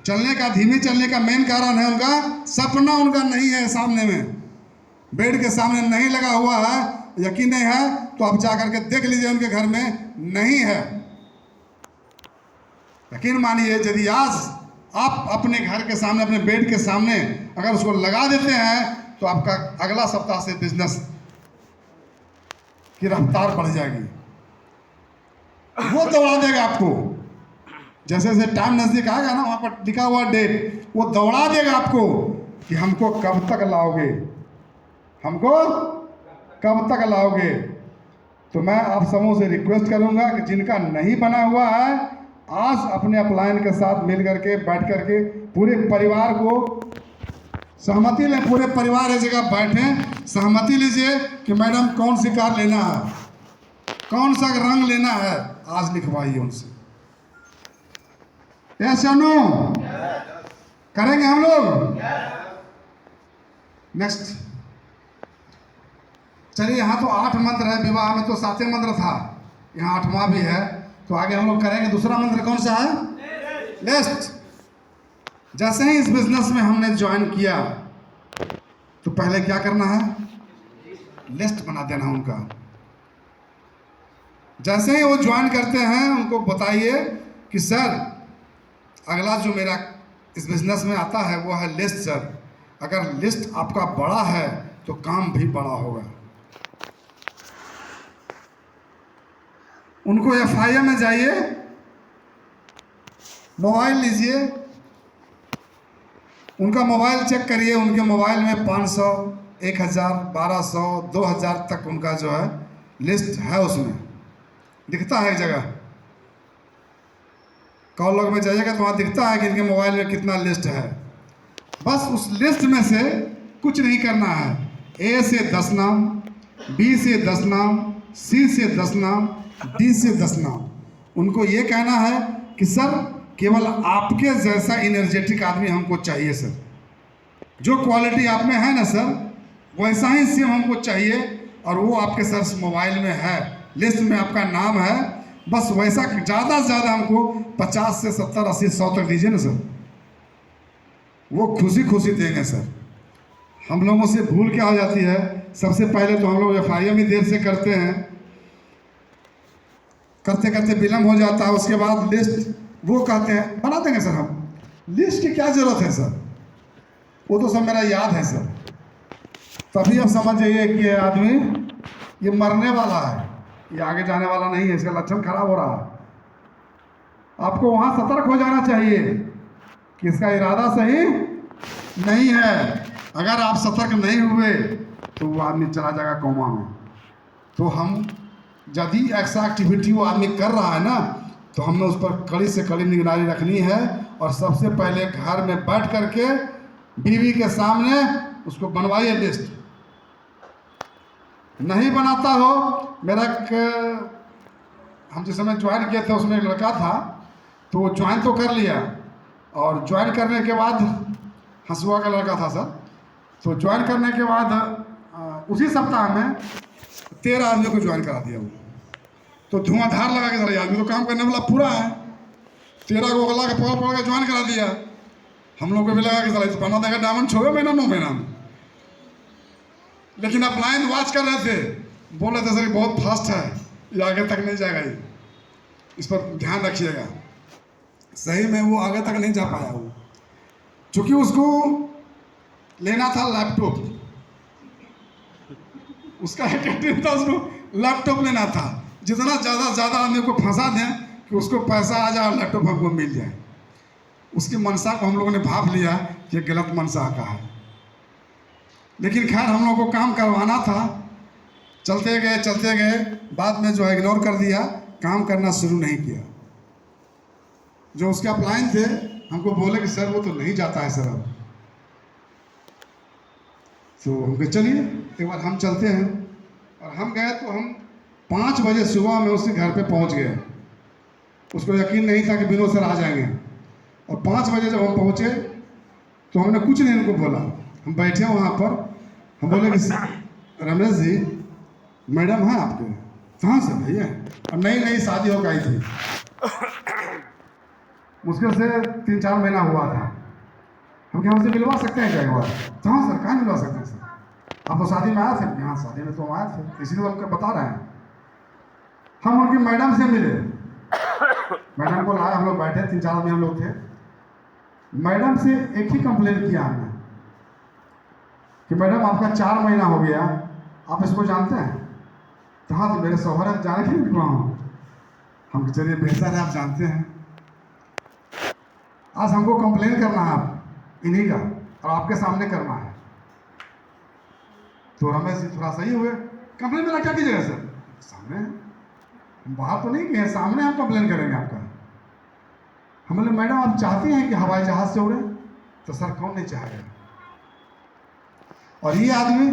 S1: चलने का, धीमे चलने का मेन कारण है उनका सपना उनका नहीं है सामने में, बेड के सामने नहीं लगा हुआ है। यकीन नहीं है तो आप जाकर के देख लीजिए उनके घर में नहीं है। यकीन मानिए यदि आज आप अपने घर के सामने, अपने बेड के सामने अगर उसको लगा देते हैं तो आपका अगला सप्ताह से बिजनेस की रफ्तार बढ़ जाएगी। वो दौड़ा देगा आपको, जैसे जैसे टाइम नजदीक आएगा ना, वहां पर लिखा हुआ डेट, वो दौड़ा देगा आपको कि हमको कब तक लाओगे, हमको कब तक लाओगे। तो मैं आप समूह से रिक्वेस्ट करूंगा कि जिनका नहीं बना हुआ है, आज अपने अपलायन के साथ मिल करके बैठ करके पूरे परिवार को सहमति लें, पूरे परिवार एक जगह बैठें, सहमति लीजिए कि मैडम कौन सी कार लेना है, कौन सा रंग लेना है, आज लिखवाइए उनसे। यस या नो? करेंगे हम लोग? नेक्स्ट चलिए, यहाँ तो 8 मंत्र है, विवाह में तो 7 मंत्र था, यहाँ 8वां भी है, तो आगे हम लोग करेंगे। दूसरा मंत्र कौन सा है? लिस्ट। जैसे ही इस बिजनेस में हमने ज्वाइन किया तो पहले क्या करना है? लिस्ट बना देना उनका। जैसे ही वो ज्वाइन करते हैं उनको बताइए कि सर अगला जो मेरा इस बिजनेस में आता है वो है लिस्ट सर। अगर लिस्ट आपका बड़ा है तो काम भी बड़ा होगा। उनको FIA में जाइए, मोबाइल लीजिए, उनका मोबाइल चेक करिए, उनके मोबाइल में 500, 1000, 1200, 2000 तक उनका जो है लिस्ट है, उसमें दिखता है एक जगह। कॉल लॉग में जाइएगा तो वहाँ दिखता है कि इनके मोबाइल में कितना लिस्ट है। बस उस लिस्ट में से कुछ नहीं करना है। A से 10 नाम, B से 10 नाम, C से 10 नाम, D से 10 नाम। उनको ये कहना है कि सर केवल आपके जैसा एनर्जेटिक आदमी हमको चाहिए सर, जो क्वालिटी आप में है ना सर वैसा ही सेम हमको चाहिए, और वो आपके सर मोबाइल में है, लिस्ट में आपका नाम है, बस वैसा ज़्यादा से ज़्यादा हमको 50 से 70, 80, 100 तक दीजिए ना सर। वो खुशी खुशी देंगे सर। हम लोगों से भूल क्या हो जाती है, सबसे पहले तो हम लोग FIA में देर से करते हैं, करते करते विलम्ब हो जाता है। उसके बाद लिस्ट वो कहते हैं बना देंगे सर, हम लिस्ट की क्या ज़रूरत है सर, वो तो सब मेरा याद है सर। तभी आप समझ जाइए कि ये आदमी ये मरने वाला है, ये आगे जाने वाला नहीं है, इसका लक्षण खराब हो रहा है। आपको वहाँ सतर्क हो जाना चाहिए कि इसका इरादा सही नहीं है। अगर आप सतर्क नहीं हुए तो वो आदमी चला जाएगा कोमा में। तो हम यदि ऐसा एक्टिविटी वो आदमी कर रहा है ना, तो हमें उस पर कड़ी से कड़ी निगरानी रखनी है, और सबसे पहले घर में बैठ करके बीवी के सामने उसको बनवाइए लिस्ट। नहीं बनाता हो, मेरा हम जिस समय ज्वाइन किए थे उसमें एक लड़का था, तो वो ज्वाइन तो कर लिया, और ज्वाइन करने के बाद हंसुआ का लड़का था सर, तो ज्वाइन करने के बाद उसी सप्ताह में 13 आदमी को ज्वाइन करा दिया वो। तो धुआंधार लगा के सर आदमी तो काम करने वाला पूरा है, 13 को अगला के पकड़ के ज्वाइन करा दिया। हम लोग को भी लगा कि साला इस बना देगा डायमंड 6 महीना 9 महीना में। लेकिन अपलाइन वॉच कर रहे थे, बोल रहे थे सर बहुत फास्ट है, ये आगे तक नहीं जाएगा, ये इस पर ध्यान रखिएगा। सही में वो आगे तक नहीं जा पाया वो, क्योंकि उसको लेना था लैपटॉप, उसका एक था, उसको लैपटॉप लेना था। जितना ज़्यादा आदमी को फंसा दें कि उसको पैसा आ जाए और लैपटॉप हमको मिल जाए, उसकी मनसा को हम लोगों ने भाप लिया कि गलत मनसा का है। लेकिन खैर हम लोगों को काम करवाना था, चलते गए, बाद में जो है इग्नोर कर दिया, काम करना शुरू नहीं किया। जो उसके अपलाइन थे हमको बोले कि सर वो तो नहीं जाता है सर अब। तो हम कहे चलिए एक बार हम चलते हैं, और हम गए तो हम 5 बजे सुबह में उसके घर पे पहुंच गए। उसको यकीन नहीं था कि विनोद सर आ जाएंगे, और 5 बजे जब हम पहुंचे तो हमने कुछ नहीं उनको बोला। हम बैठे वहाँ पर, हम बोले कि रमेश जी मैडम हैं आपके? कहाँ से भैया? और नई शादी हो गई थी, मुश्किल से 3-4 महीना हुआ था। हम क्या हमसे मिलवा सकते हैं क्या एक बार? कहाँ सर, कहाँ मिलवा सकते हैं सर? आप तो शादी में आए थे। यहाँ शादी में तो हम आए थे, इसीलिए हमको बता रहे हैं। हम उनकी मैडम से मिले, मैडम को लाया, हम लोग बैठे 3-4 आदमी हम लोग थे। मैडम से एक ही कंप्लेन किया हमने कि मैडम आपका 4 महीना हो गया, आप इसको जानते हैं? तो हाँ, तो मेरे शौहर है, जाने के लिए निकला हूँ। हम चलिए बेहतर है आप जानते हैं। आज हमको कंप्लेन करना है आप इन्हीं का, और आपके सामने करना है। तो रमेश जी थोड़ा सही हुए, कंप्लेन मेरा क्या कीजिएगा सर? सामने हम बाहर तो नहीं किए, सामने हम कंप्लेन करेंगे आपका। हम बोले मैडम आप चाहती हैं कि हवाई जहाज से उड़े? तो सर कौन नहीं चाहेगा। और ये आदमी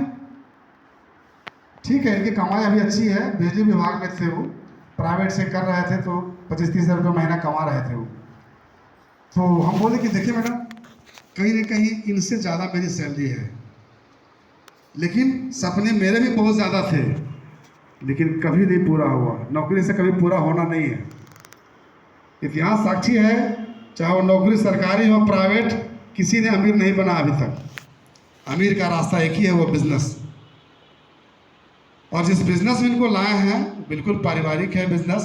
S1: ठीक है, इनकी कमाई अभी अच्छी है, बिजली विभाग में थे वो, प्राइवेट से कर रहे थे, तो 25-30 हज़ार रुपये महीना कमा रहे थे वो। तो हम बोले कि देखिए मैडम, कहीं ना कहीं इनसे ज़्यादा मेरी सैलरी है, लेकिन सपने मेरे भी बहुत ज़्यादा थे, लेकिन कभी नहीं पूरा हुआ। नौकरी से कभी पूरा होना नहीं है। इतिहास साक्षी है, चाहे वो नौकरी सरकारी हो प्राइवेट, किसी ने अमीर नहीं बना अभी तक। अमीर का रास्ता एक ही है, वो बिजनेस। और जिस बिजनेस में इनको लाए हैं बिल्कुल पारिवारिक है बिजनेस,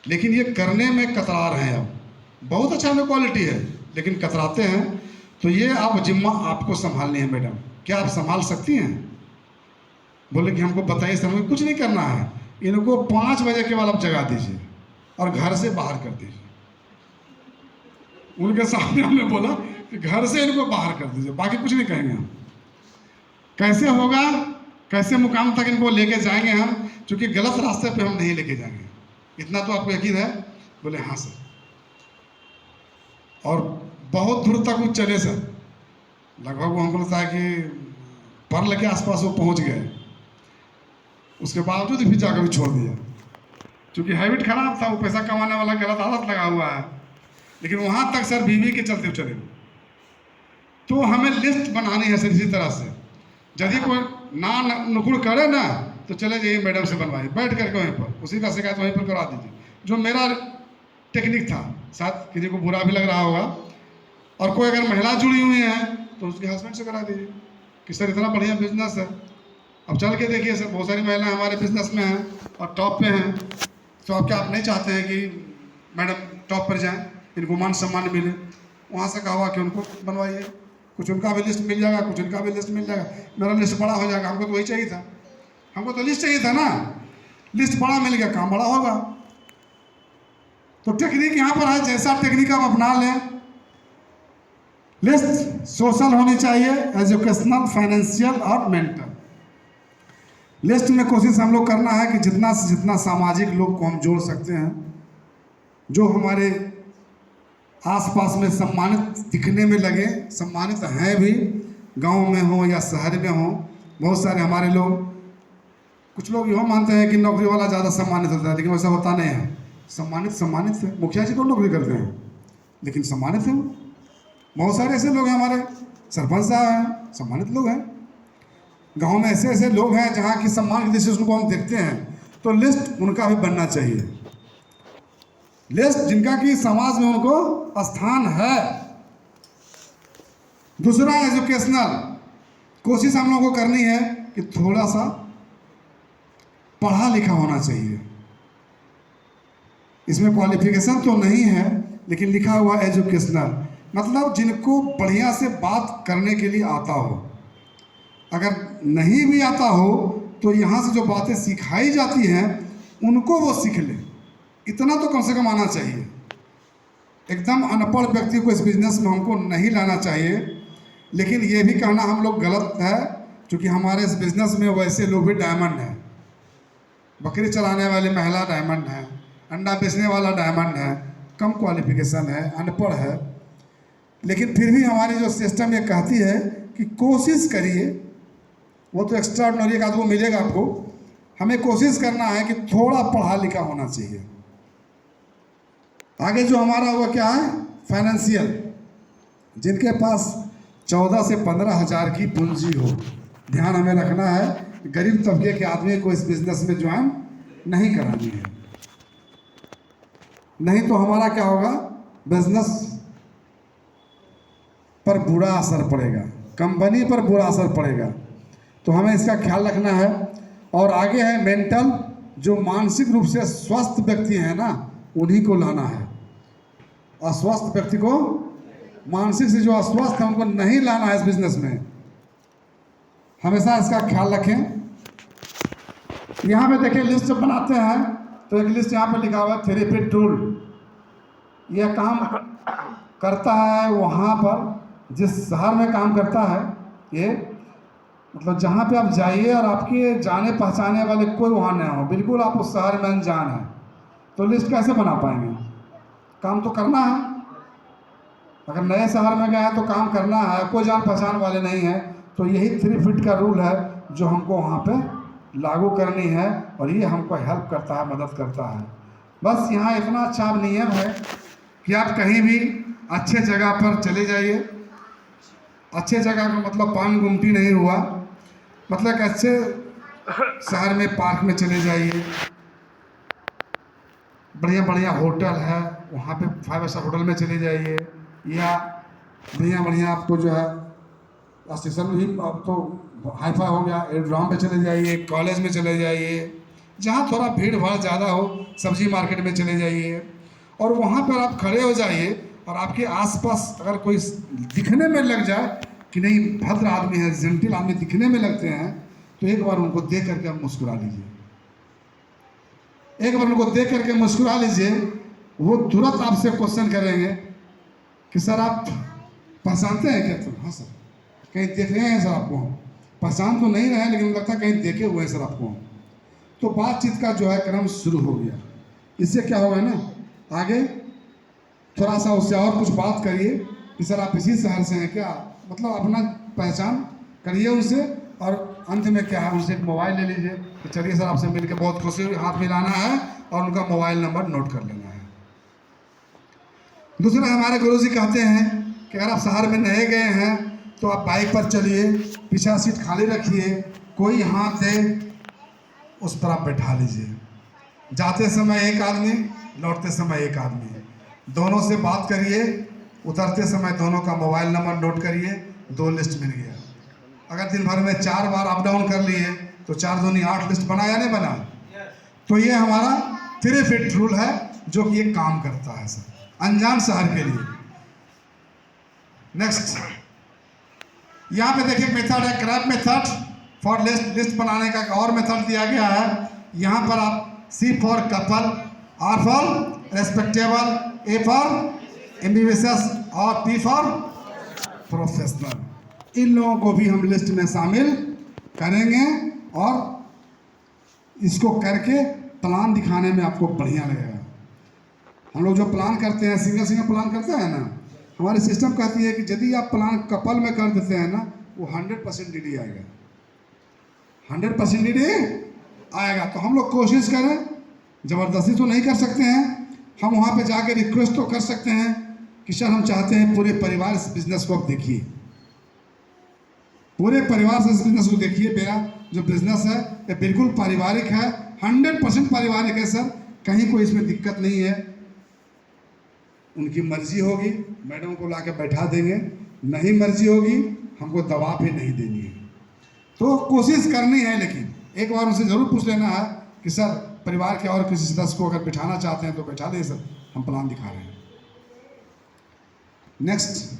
S1: लेकिन ये करने में कतरा रहे हैं। अब बहुत अच्छा में क्वालिटी है, लेकिन कतराते हैं। तो ये आप जिम्मा आपको संभालनी है मैडम, क्या आप संभाल सकती हैं? बोले कि हमको बताइए सर, हमें कुछ नहीं करना है, इनको 5 बजे के बाद आप जगा दीजिए और घर से बाहर कर दीजिए। उनके सामने हमने बोला कि घर से इनको बाहर कर दीजिए, बाकी कुछ नहीं कहेंगे हम। कैसे होगा, कैसे मुकाम तक इनको लेके जाएंगे हम, क्योंकि गलत रास्ते पे हम नहीं लेके जाएंगे, इतना तो आपको यकीन है? बोले हाँ सर। और बहुत दूर तक वो चले सर, लगभग वो हमको लगता है कि पर्ल के आसपास वो पहुंच गए। उसके बावजूद भी जाकर भी छोड़ दिया, क्योंकि हैबिट खराब था, वो पैसा कमाने वाला गलत आदत लगा हुआ है। लेकिन वहाँ तक सर बीवी के चलते चले। तो हमें लिस्ट बनानी है सर इसी तरह से, यदि कोई ना नुकुर करे ना तो चले जाइए मैडम से बनवाइए, बैठ करके वहीं पर उसी का शिकायत वहीं पर करा दीजिए। जो मेरा टेक्निक था, शायद किसी को बुरा भी लग रहा होगा। और कोई अगर महिला जुड़ी हुई है तो उसके हस्बैंड से करा दीजिए कि सर इतना बढ़िया बिजनेस है। अब चल के देखिए सर, बहुत सारी महिलाएं हमारे बिजनेस में हैं और टॉप पे हैं। तो आप क्या आप नहीं चाहते हैं कि मैडम टॉप पर जाएं, इनको मान सम्मान मिले? वहाँ से कहा हुआ कि उनको बनवाइए, कुछ उनका भी लिस्ट मिल जाएगा, कुछ उनका भी लिस्ट मिल जाएगा, मेरा लिस्ट बड़ा हो जाएगा। हमको तो वही चाहिए था, हमको तो लिस्ट चाहिए था ना, लिस्ट बड़ा मिल गया, काम बड़ा होगा। तो टेक्निक यहाँ पर है, जैसा टेक्निक आप अपना लें। लिस्ट सोशल होनी चाहिए, एजुकेशनल, फाइनेंशियल और मेंटल। लिस्ट में कोशिश हम लोग करना है कि जितना से जितना सामाजिक लोग को हम जोड़ सकते हैं, जो हमारे आसपास में सम्मानित दिखने में लगे, सम्मानित हैं भी, गांव में हो या शहर में हो। बहुत सारे हमारे लोग, कुछ लोग यूँ मानते हैं कि नौकरी वाला ज़्यादा सम्मानित होता है, लेकिन वैसा होता नहीं है। सम्मानित है, मुखिया जी को नौकरी करते हैं लेकिन सम्मानित है। बहुत सारे ऐसे लोग हैं, हमारे सरपंच साहब हैं, सम्मानित लोग हैं। गांव में ऐसे ऐसे लोग हैं जहाँ की सम्मान की दृष्टि से उनको हम देखते हैं। तो लिस्ट उनका भी बनना चाहिए, लिस्ट जिनका कि समाज में उनको स्थान है। दूसरा एजुकेशनल, कोशिश हम लोगों को करनी है कि थोड़ा सा पढ़ा लिखा होना चाहिए। इसमें क्वालिफिकेशन तो नहीं है लेकिन लिखा हुआ एजुकेशनल, मतलब जिनको बढ़िया से बात करने के लिए आता हो। अगर नहीं भी आता हो तो यहाँ से जो बातें सिखाई जाती हैं उनको वो सीख ले, इतना तो कम से कम आना चाहिए। एकदम अनपढ़ व्यक्ति को इस बिज़नेस में हमको नहीं लाना चाहिए। लेकिन ये भी कहना हम लोग गलत है, क्योंकि हमारे इस बिज़नेस में वैसे लोग भी डायमंड हैं। बकरी चलाने वाली महिला डायमंड है, अंडा बेचने वाला डायमंड है, कम क्वालिफिकेशन है, अनपढ़ है, लेकिन फिर भी हमारी जो सिस्टम ये कहती है कि कोशिश करिए। वो तो एक्स्ट्रा ऑर्डिनरी का वो मिलेगा आपको, हमें कोशिश करना है कि थोड़ा पढ़ा लिखा होना चाहिए। आगे जो हमारा हुआ क्या है, फाइनेंशियल, जिनके पास 14 से 15 हज़ार की पूंजी हो। ध्यान हमें रखना है, गरीब तबके के आदमी को इस बिजनेस में ज्वाइन नहीं करानी है, नहीं तो हमारा क्या होगा, बिजनेस पर बुरा असर पड़ेगा, कंपनी पर बुरा असर पड़ेगा। तो हमें इसका ख्याल रखना है। और आगे है मेंटल, जो मानसिक रूप से स्वस्थ व्यक्ति हैं ना, उन्हीं को लाना है। अस्वस्थ व्यक्ति को, मानसिक से जो अस्वस्थ है उनको नहीं लाना है इस बिजनेस में। हमेशा इसका ख्याल रखें। यहाँ पे देखिए लिस्ट जब बनाते हैं तो एक लिस्ट यहाँ पे लिखा हुआ है थेरेपी टूल। यह काम करता है वहाँ पर जिस शहर में काम करता है ये, मतलब जहाँ पे आप जाइए और आपके जाने पहचाने वाले कोई वहाँ ना हो, बिल्कुल आप उस शहर में अनजान हैं, तो लिस्ट कैसे बना पाएंगे? काम तो करना है। अगर नए शहर में गए हैं तो काम करना है, कोई जान पहचान वाले नहीं है, तो यही 3 फीट का रूल है जो हमको वहाँ पे लागू करनी है, और ये हमको हेल्प करता है, मदद करता है। बस यहाँ इतना अच्छा नियम है कि आप कहीं भी अच्छे जगह पर चले जाइए। अच्छे जगह का मतलब पान गुमटी नहीं हुआ, मतलब अच्छे शहर में पार्क में चले जाइए, बढ़िया बढ़िया होटल है वहाँ पे 5 स्टार होटल में चले जाइए, या बढ़िया बढ़िया आपको जो है स्टेशन भी अब तो हाईफाई हो गया, एयरड्रॉम पे चले जाइए, कॉलेज में चले जाइए, जहाँ थोड़ा भीड़ भाड़ ज़्यादा हो, सब्जी मार्केट में चले जाइए, और वहाँ पर आप खड़े हो जाइए और आपके आसपास अगर कोई दिखने में लग जाए कि नहीं भद्र आदमी है, जेंटल आदमी दिखने में लगते हैं, तो एक बार उनको देख करके आप मुस्कुरा लीजिए। एक बार उनको देख करके मुस्कुरा लीजिए, वो तुरंत आपसे क्वेश्चन करेंगे कि सर आप पहचानते हैं क्या? तुम? हाँ सर, कहीं देखे हैं सर आपको? पहचान तो नहीं रहे लेकिन लगता है कहीं देखे हुए हैं सर आपको। तो बातचीत का जो है क्रम शुरू हो गया। इससे क्या होगा ना, आगे थोड़ा सा उससे और कुछ बात करिए कि सर आप इसी शहर से हैं क्या, मतलब अपना पहचान करिए उनसे, और अंत में क्या है उनसे एक मोबाइल ले लीजिए कि चलिए सर आपसे मिलकर बहुत खुशी हुई, हाथ मिलाना है और उनका मोबाइल नंबर नोट कर लेना है। दूसरा, हमारे गुरुजी कहते हैं कि अगर आप शहर में नए गए हैं तो आप बाइक पर चलिए, पीछा सीट खाली रखिए, कोई हाथ दे उस पर आप बैठा लीजिए। जाते समय एक आदमी, लौटते समय एक आदमी, दोनों से बात करिए, उतरते समय दोनों का मोबाइल नंबर नोट करिए, 2 लिस्ट मिल गया। अगर दिन भर में 4 बार अप डाउन कर लिए तो 4 दूनी 8 लिस्ट बना या नहीं बना? तो ये हमारा 3 फीट रूल है जो कि ये काम करता है सर, अनजान शहर के लिए। नेक्स्ट, यहाँ पे देखिए मेथड है क्रैप मेथड फॉर लिस्ट बनाने का। और मेथड दिया गया है यहाँ पर, आप C for couple, R for respectable, A for ambitious और P फॉर प्रोफेशनल। इन लोगों को भी हम लिस्ट में शामिल करेंगे और इसको करके प्लान दिखाने में आपको बढ़िया लगेगा। हम लोग जो प्लान करते हैं, सिंगल सिंगल प्लान करते हैं ना, हमारी सिस्टम कहती है कि यदि आप प्लान कपल में कर देते हैं ना, वो 100% डीडी आएगा, 100% डीडी आएगा। तो हम लोग कोशिश करें, ज़बरदस्ती तो नहीं कर सकते हैं, हम वहाँ पे जाके रिक्वेस्ट तो कर सकते हैं कि सर हम चाहते हैं पूरे परिवार इस बिज़नेस को आप देखिए, पूरे परिवार से इस बिज़नेस को देखिए। मेरा जो बिज़नेस है ये बिल्कुल पारिवारिक है, 100% पारिवारिक है सर, कहीं कोई इसमें दिक्कत नहीं है। उनकी मर्जी होगी, मैडम को ला के बैठा देंगे, नहीं मर्जी होगी, हमको दवा भी नहीं देनी है। तो कोशिश करनी है, लेकिन एक बार उनसे ज़रूर पूछ लेना है कि सर परिवार के और किसी सदस्य को अगर बिठाना चाहते हैं तो बैठा दें सर, हम प्लान दिखा रहे हैं। नेक्स्ट,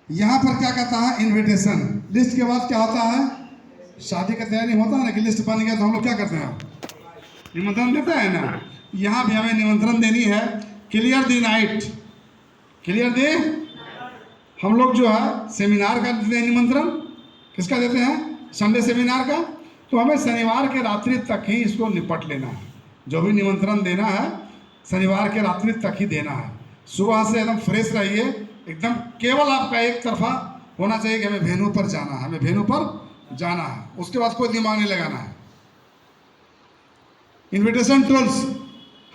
S1: यहाँ पर क्या कहता है, इनविटेशन लिस्ट के बाद क्या होता है, शादी का तैयारी होता है ना कि लिस्ट बन गया तो हम लोग क्या करते हैं, निमंत्रण देते हैं ना। यहाँ भी हमें निमंत्रण देनी है। क्लियर दी नाइट, क्लियर दे, हम लोग जो है सेमिनार का देते हैं निमंत्रण, किसका देते हैं, संडे सेमिनार का। तो हमें शनिवार के रात्रि तक ही इसको निपट लेना है। जो भी निमंत्रण देना है शनिवार के रात्रि तक ही देना है। सुबह से एकदम फ्रेश रहिए, एकदम केवल आपका एक तरफा होना चाहिए कि हमें वेन्यू पर जाना है, हमें वेन्यू पर जाना है, उसके बाद कोई दिमाग नहीं लगाना है। इन्विटेशन टूल्स,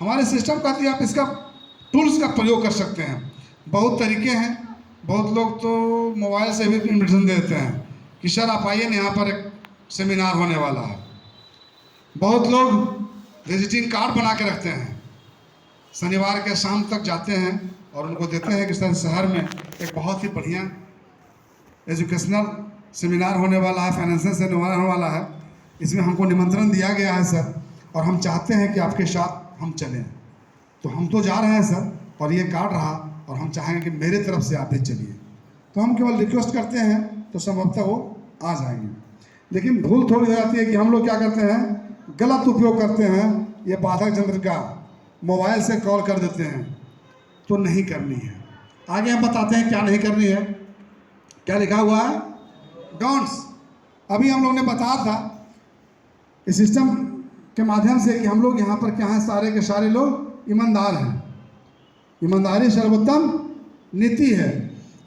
S1: हमारे सिस्टम का आप इसका टूल्स का प्रयोग कर सकते हैं। बहुत तरीके हैं, बहुत लोग तो मोबाइल से भी इन्विटेशन दे देते हैं कि सर आप आइए ना, यहाँ पर एक सेमिनार होने वाला है। बहुत लोग विजिटिंग कार्ड बना के रखते हैं, शनिवार के शाम तक जाते हैं और उनको देते हैं कि सर शहर में एक बहुत ही बढ़िया एजुकेशनल सेमिनार होने वाला है, फाइनेंशियल सेमिनार होने वाला है, इसमें हमको निमंत्रण दिया गया है सर, और हम चाहते हैं कि आपके साथ हम चलें। तो हम तो जा रहे हैं सर, और ये कार्ड रहा, और हम चाहेंगे कि मेरे तरफ से आप भी चलिए। तो हम केवल रिक्वेस्ट करते हैं तो संभवतः वो आ जाएंगे। लेकिन भूल थोड़ी हो जाती है कि हम लोग क्या करते हैं, गलत उपयोग करते हैं ये बाधक यंत्र का, मोबाइल से कॉल कर देते हैं। तो नहीं करनी है। आगे हम बताते हैं क्या नहीं करनी है। क्या लिखा हुआ है, डोंट्स। अभी हम लोग ने बताया था इस सिस्टम के माध्यम से कि हम लोग यहाँ पर क्या हैं, सारे के सारे लोग ईमानदार हैं, ईमानदारी सर्वोत्तम नीति है।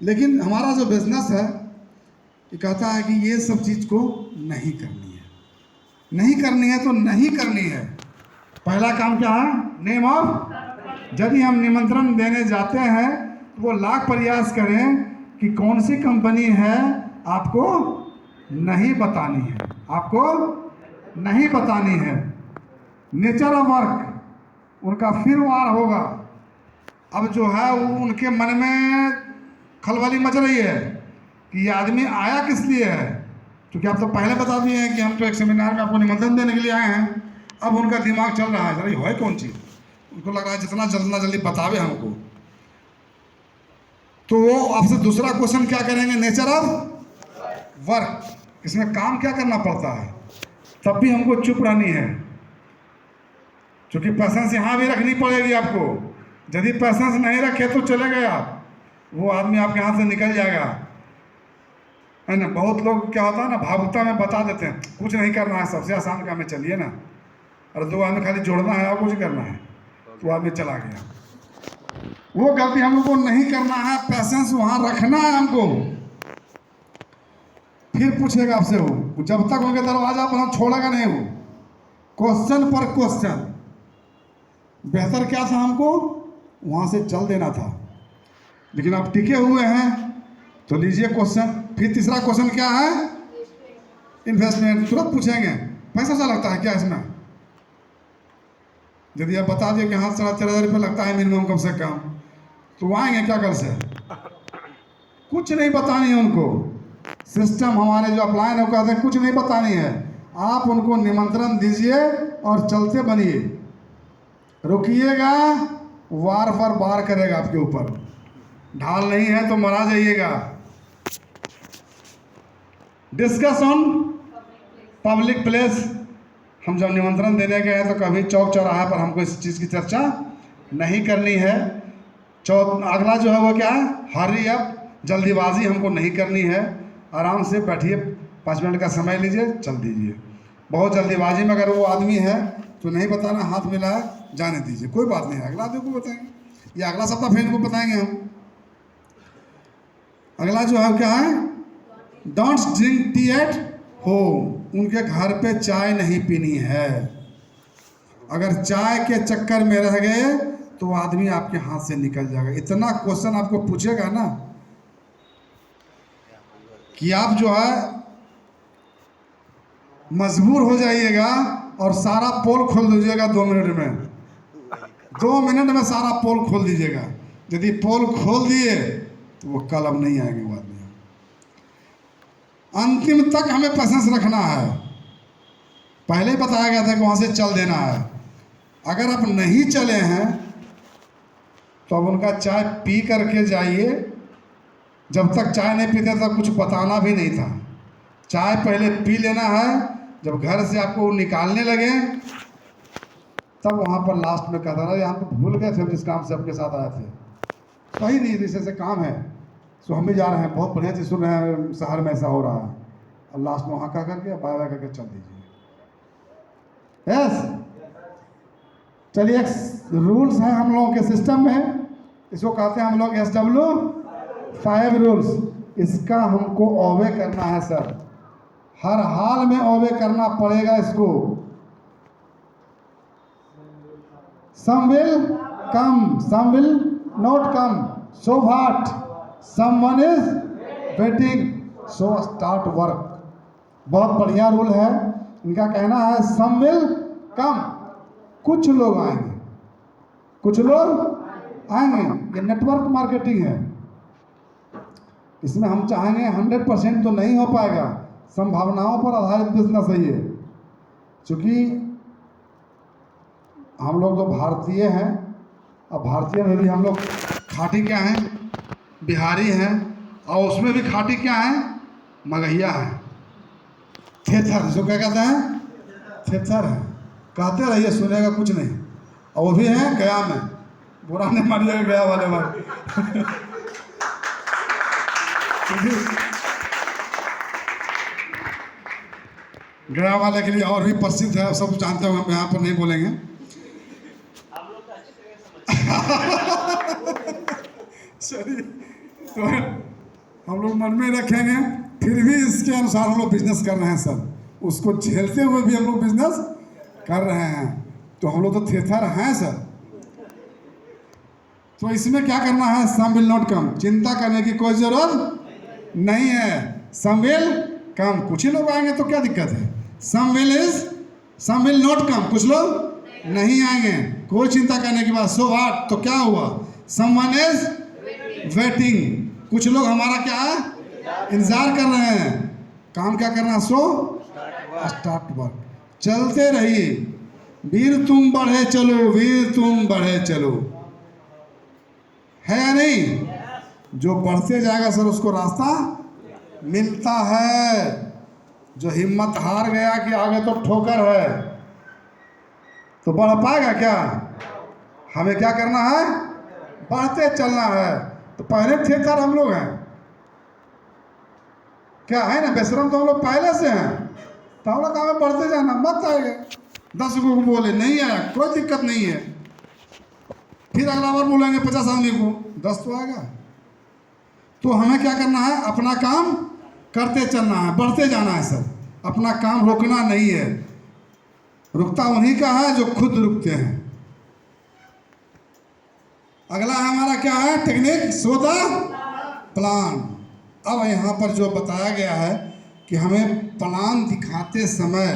S1: लेकिन हमारा जो बिजनेस है ये कहता है कि ये सब चीज़ को नहीं करनी है, नहीं करनी है तो नहीं करनी है। पहला काम क्या है, नेम ऑफ। यदि हम निमंत्रण देने जाते हैं तो वो लाख प्रयास करें कि कौन सी कंपनी है, आपको नहीं बतानी है, आपको नहीं बतानी है। नेचर ऑफ वर्क उनका फिर वार होगा। अब जो है वो उनके मन में खलबली मच रही है कि ये आदमी आया किस लिए है, क्योंकि आप तो पहले बता दिए हैं कि हम तो एक सेमिनार में आपको निमंत्रण देने के लिए आए हैं। अब उनका दिमाग चल रहा है जरा ये है कौन चीज़, उनको लग रहा है जितना जल्दी बतावे हमको। तो वो आपसे दूसरा क्वेश्चन क्या करेंगे, नेचर ऑफ वर्क, इसमें काम क्या करना पड़ता है। तब भी हमको चुप रहनी है, क्योंकि पैसेंस यहाँ भी रखनी पड़ेगी आपको। यदि पैसेंस नहीं रखे तो चले गए आप, वो आदमी आपके हाथ से निकल जाएगा, है ना। बहुत लोग क्या होता है ना, भावुकता में बता देते हैं कुछ नहीं करना है, सबसे आसान काम है, चलिए ना, और दो आदमी खाली जोड़ना है और कुछ करना है, तो आदमी चला गया। वो गलती हम लोग को नहीं करना है, पैसेंस वहाँ रखना है हमको। फिर पूछेगा आपसे वो, जब तक उनके दरवाजा पर हम छोड़ेगा नहीं, वो क्वेश्चन पर क्वेश्चन। बेहतर क्या था, हमको वहाँ से चल देना था, लेकिन आप टिके हुए हैं तो लीजिए क्वेश्चन। फिर तीसरा क्वेश्चन क्या है, इन्वेस्टमेंट। तुरंत पूछेंगे पैसा सा लगता है क्या इसमें। यदि आप बता दिए कि हाँ 13,500 रुपये लगता है मिनिमम कम से कम, तो आएंगे क्या कर से, कुछ नहीं बतानी है उनको। सिस्टम हमारे जो अप्लाइन है वो कहते हैं कुछ नहीं बतानी है, आप उनको निमंत्रण दीजिए और चलते बनिए। रुकिएगा, वार पर वार करेगा आपके ऊपर, ढाल नहीं है तो मरा जाइएगा। डिस्कस ऑन पब्लिक प्लेस, हम जब निमंत्रण देने गए तो कभी चौक चौराहे पर हमको इस चीज़ की चर्चा नहीं करनी है। अगला जो है वो क्या है, हरी अप, जल्दीबाजी हमको नहीं करनी है। आराम से बैठिए, 5 मिनट का समय लीजिए, चल दीजिए। बहुत जल्दीबाजी में अगर वो आदमी है तो नहीं बताना, हाथ मिलाए जाने दीजिए, कोई बात नहीं है, अगला आदमी को बताएंगे, या अगला सप्ताह फिर इनको बताएंगे हम। अगला जो है क्या है, don't drink tea at home, उनके घर पे चाय नहीं पीनी है। अगर चाय के चक्कर में रह गए तो आदमी आपके हाथ से निकल जाएगा। इतना क्वेश्चन आपको पूछेगा ना कि आप जो है मजबूर हो जाइएगा और सारा पोल खोल दीजिएगा 2 मिनट में। 2 मिनट में सारा पोल खोल दीजिएगा। यदि पोल खोल दिए तो वो कल अब नहीं आएंगे वो आदमी। अंतिम तक हमें पेशेंस रखना है। पहले ही बताया गया था कि वहाँ से चल देना है। अगर आप नहीं चले हैं तो अब उनका चाय पी करके जाइए। जब तक चाय नहीं पीते तब कुछ बताना भी नहीं था। चाय पहले पी लेना है। जब घर से आपको निकालने लगे तब वहाँ पर लास्ट में कहता ना, हम तो भूल गए थे जिस काम से आपके साथ आए थे। सही नहीं, जैसे से काम है सो हम भी जा रहे हैं, बहुत बढ़िया चीज़ सुन रहे हैं, शहर में ऐसा हो रहा है। और लास्ट में वहाँ कह करके बाय बाय करके चल दीजिए। यस, चलिए, एक रूल्स है हम लोगों के सिस्टम में, इसको कहते हैं हम लोग SW5 रूल्स। इसका हमको ओबे करना है सर, हर हाल में ओबे करना पड़ेगा इसको। Some will come, some will not come, so what, someone is waiting, so start work. बहुत बढ़िया रूल है। इनका कहना है सम विल कम, कुछ लोग आएंगे, कुछ लोग आएंगे। ये नेटवर्क मार्केटिंग है। इसमें हम चाहेंगे 100% तो नहीं हो पाएगा, संभावनाओं पर आधारित बिजनेस है ये। क्योंकि हम लोग तो भारतीय हैं, अब भारतीय में भी हम लोग खाटी क्या हैं, बिहारी हैं, और उसमें भी खाटी क्या हैं, मगहिया हैं, थेथर, जो क्या कहते हैं, थेथर है। कहते रहिए, सुनेगा कुछ नहीं। और वो भी हैं गया में, बुरा नहीं मानिएगा गया वाले भाई। गया वाले के लिए और भी प्रसिद्ध है, सब जानते हो, हम यहाँ पर नहीं बोलेंगे। चलिए, तो हम लोग मन में रखेंगे, फिर भी इसके अनुसार हम लोग बिजनेस कर रहे हैं सर। उसको झेलते हुए भी हम लोग बिजनेस कर रहे हैं। तो हम लोग तो थेथर हैं सर। तो इसमें क्या करना है, सम विल नॉट कम, चिंता करने की कोई जरूरत नहीं है। सम विल कम, कुछ ही लोग आएंगे तो क्या दिक्कत है। सम विल नॉट कम, कुछ लोग नहीं आएंगे, कोई चिंता करने की बात। सो व्हाट, तो क्या हुआ, समवन इज वेटिंग, कुछ लोग हमारा क्या है, इंतजार कर रहे हैं। काम क्या करना, सो स्टार्ट वर्क, चलते रहिए। वीर तुम बढ़े चलो, वीर तुम बढ़े चलो, है या नहीं। जो बढ़ते जाएगा सर उसको रास्ता मिलता है। जो हिम्मत हार गया कि आगे तो ठोकर है, तो बढ़ पाएगा क्या। हमें क्या करना है, बढ़ते चलना है। तो पहले थेथर हम लोग हैं, क्या है ना, बेशरम तो हम लोग पहले से हैं। तो हम लोग काम बढ़ते जाना, मत आएगा 10 को बोले नहीं आया, कोई दिक्कत नहीं है। फिर अगला बार बोलेंगे 50 आदमी को, 10 तो आएगा। तो हमें क्या करना है, अपना काम करते चलना है, बढ़ते जाना है सर। अपना काम रोकना नहीं है, रुकता उन्हीं का है जो खुद रुकते हैं। अगला हमारा क्या है, टेक्निक सो द प्लान। अब यहाँ पर जो बताया गया है कि हमें प्लान दिखाते समय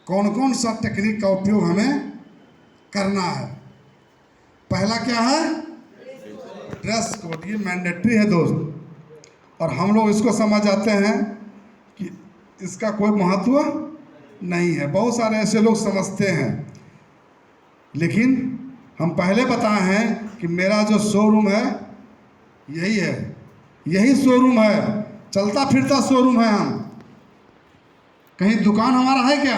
S1: कौन कौन सा टेक्निक का उपयोग हमें करना है। पहला क्या है, ड्रेस कोड। ये मैंडेटरी है दोस्त, और हम लोग इसको समझ जाते हैं कि इसका कोई महत्व नहीं है। बहुत सारे ऐसे लोग समझते हैं, लेकिन हम पहले बताए हैं कि मेरा जो शोरूम है यही है, यही शोरूम है, चलता फिरता शोरूम है। हम कहीं दुकान हमारा है क्या,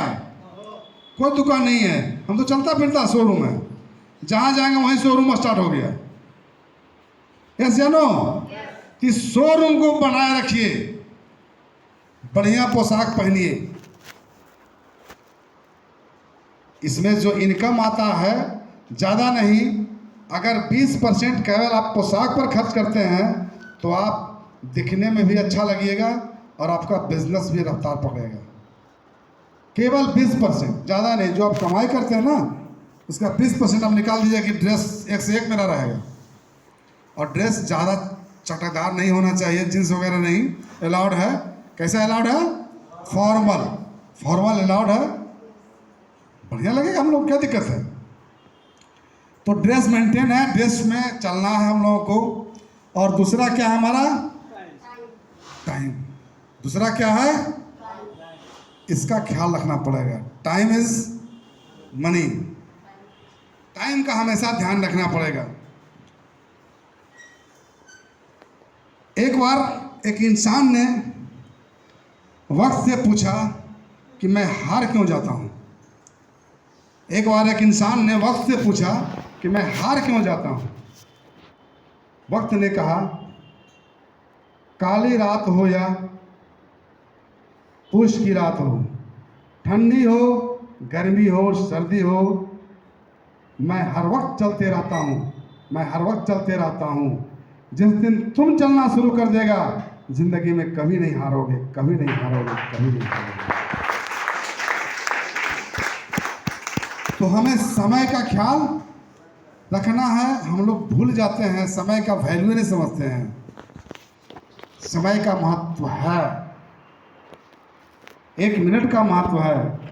S1: कोई दुकान नहीं है, हम तो चलता फिरता शोरूम है। जहाँ जाएंगे वहीं शोरूम स्टार्ट हो गया। यस या नो। कि शोरूम को बनाए रखिए, बढ़िया पोशाक पहनिए। इसमें जो इनकम आता है ज़्यादा नहीं, अगर 20% केवल आप पोशाक पर खर्च करते हैं तो आप दिखने में भी अच्छा लगेगा और आपका बिजनेस भी रफ्तार पकड़ेगा। केवल 20%, ज़्यादा नहीं। जो आप कमाई करते हैं ना उसका 20% आप निकाल दीजिए कि ड्रेस एक से एक मेरा रहेगा। और ड्रेस ज़्यादा चटकदार नहीं होना चाहिए, जींस वगैरह नहीं अलाउड है। कैसा अलाउड है, फॉर्मल अलाउड है, बढ़िया लगेगा हम लोग, क्या दिक्कत है। तो ड्रेस मेंटेन है, ड्रेस में चलना है हम लोगों को। और दूसरा क्या है हमारा? टाइम। दूसरा क्या है? इसका ख्याल रखना पड़ेगा। Time is money. टाइम का हमेशा ध्यान रखना पड़ेगा। एक बार एक इंसान ने वक्त से पूछा कि मैं हार क्यों जाता हूँ। एक बार एक इंसान ने वक्त से पूछा कि मैं हार क्यों जाता हूँ। वक्त ने कहा, काली रात हो या पूष की रात हो, ठंडी हो गर्मी हो सर्दी हो, मैं हर वक्त चलते रहता हूँ, मैं हर वक्त चलते रहता हूँ। जिस दिन तुम चलना शुरू कर देगा, जिंदगी में कभी नहीं हारोगे, कभी नहीं हारोगे, कभी नहीं हारोगे। तो हमें समय का ख्याल रखना है। हम लोग भूल जाते हैं, समय का वैल्यू नहीं समझते हैं। समय का महत्व है, 1 मिनट का महत्व है।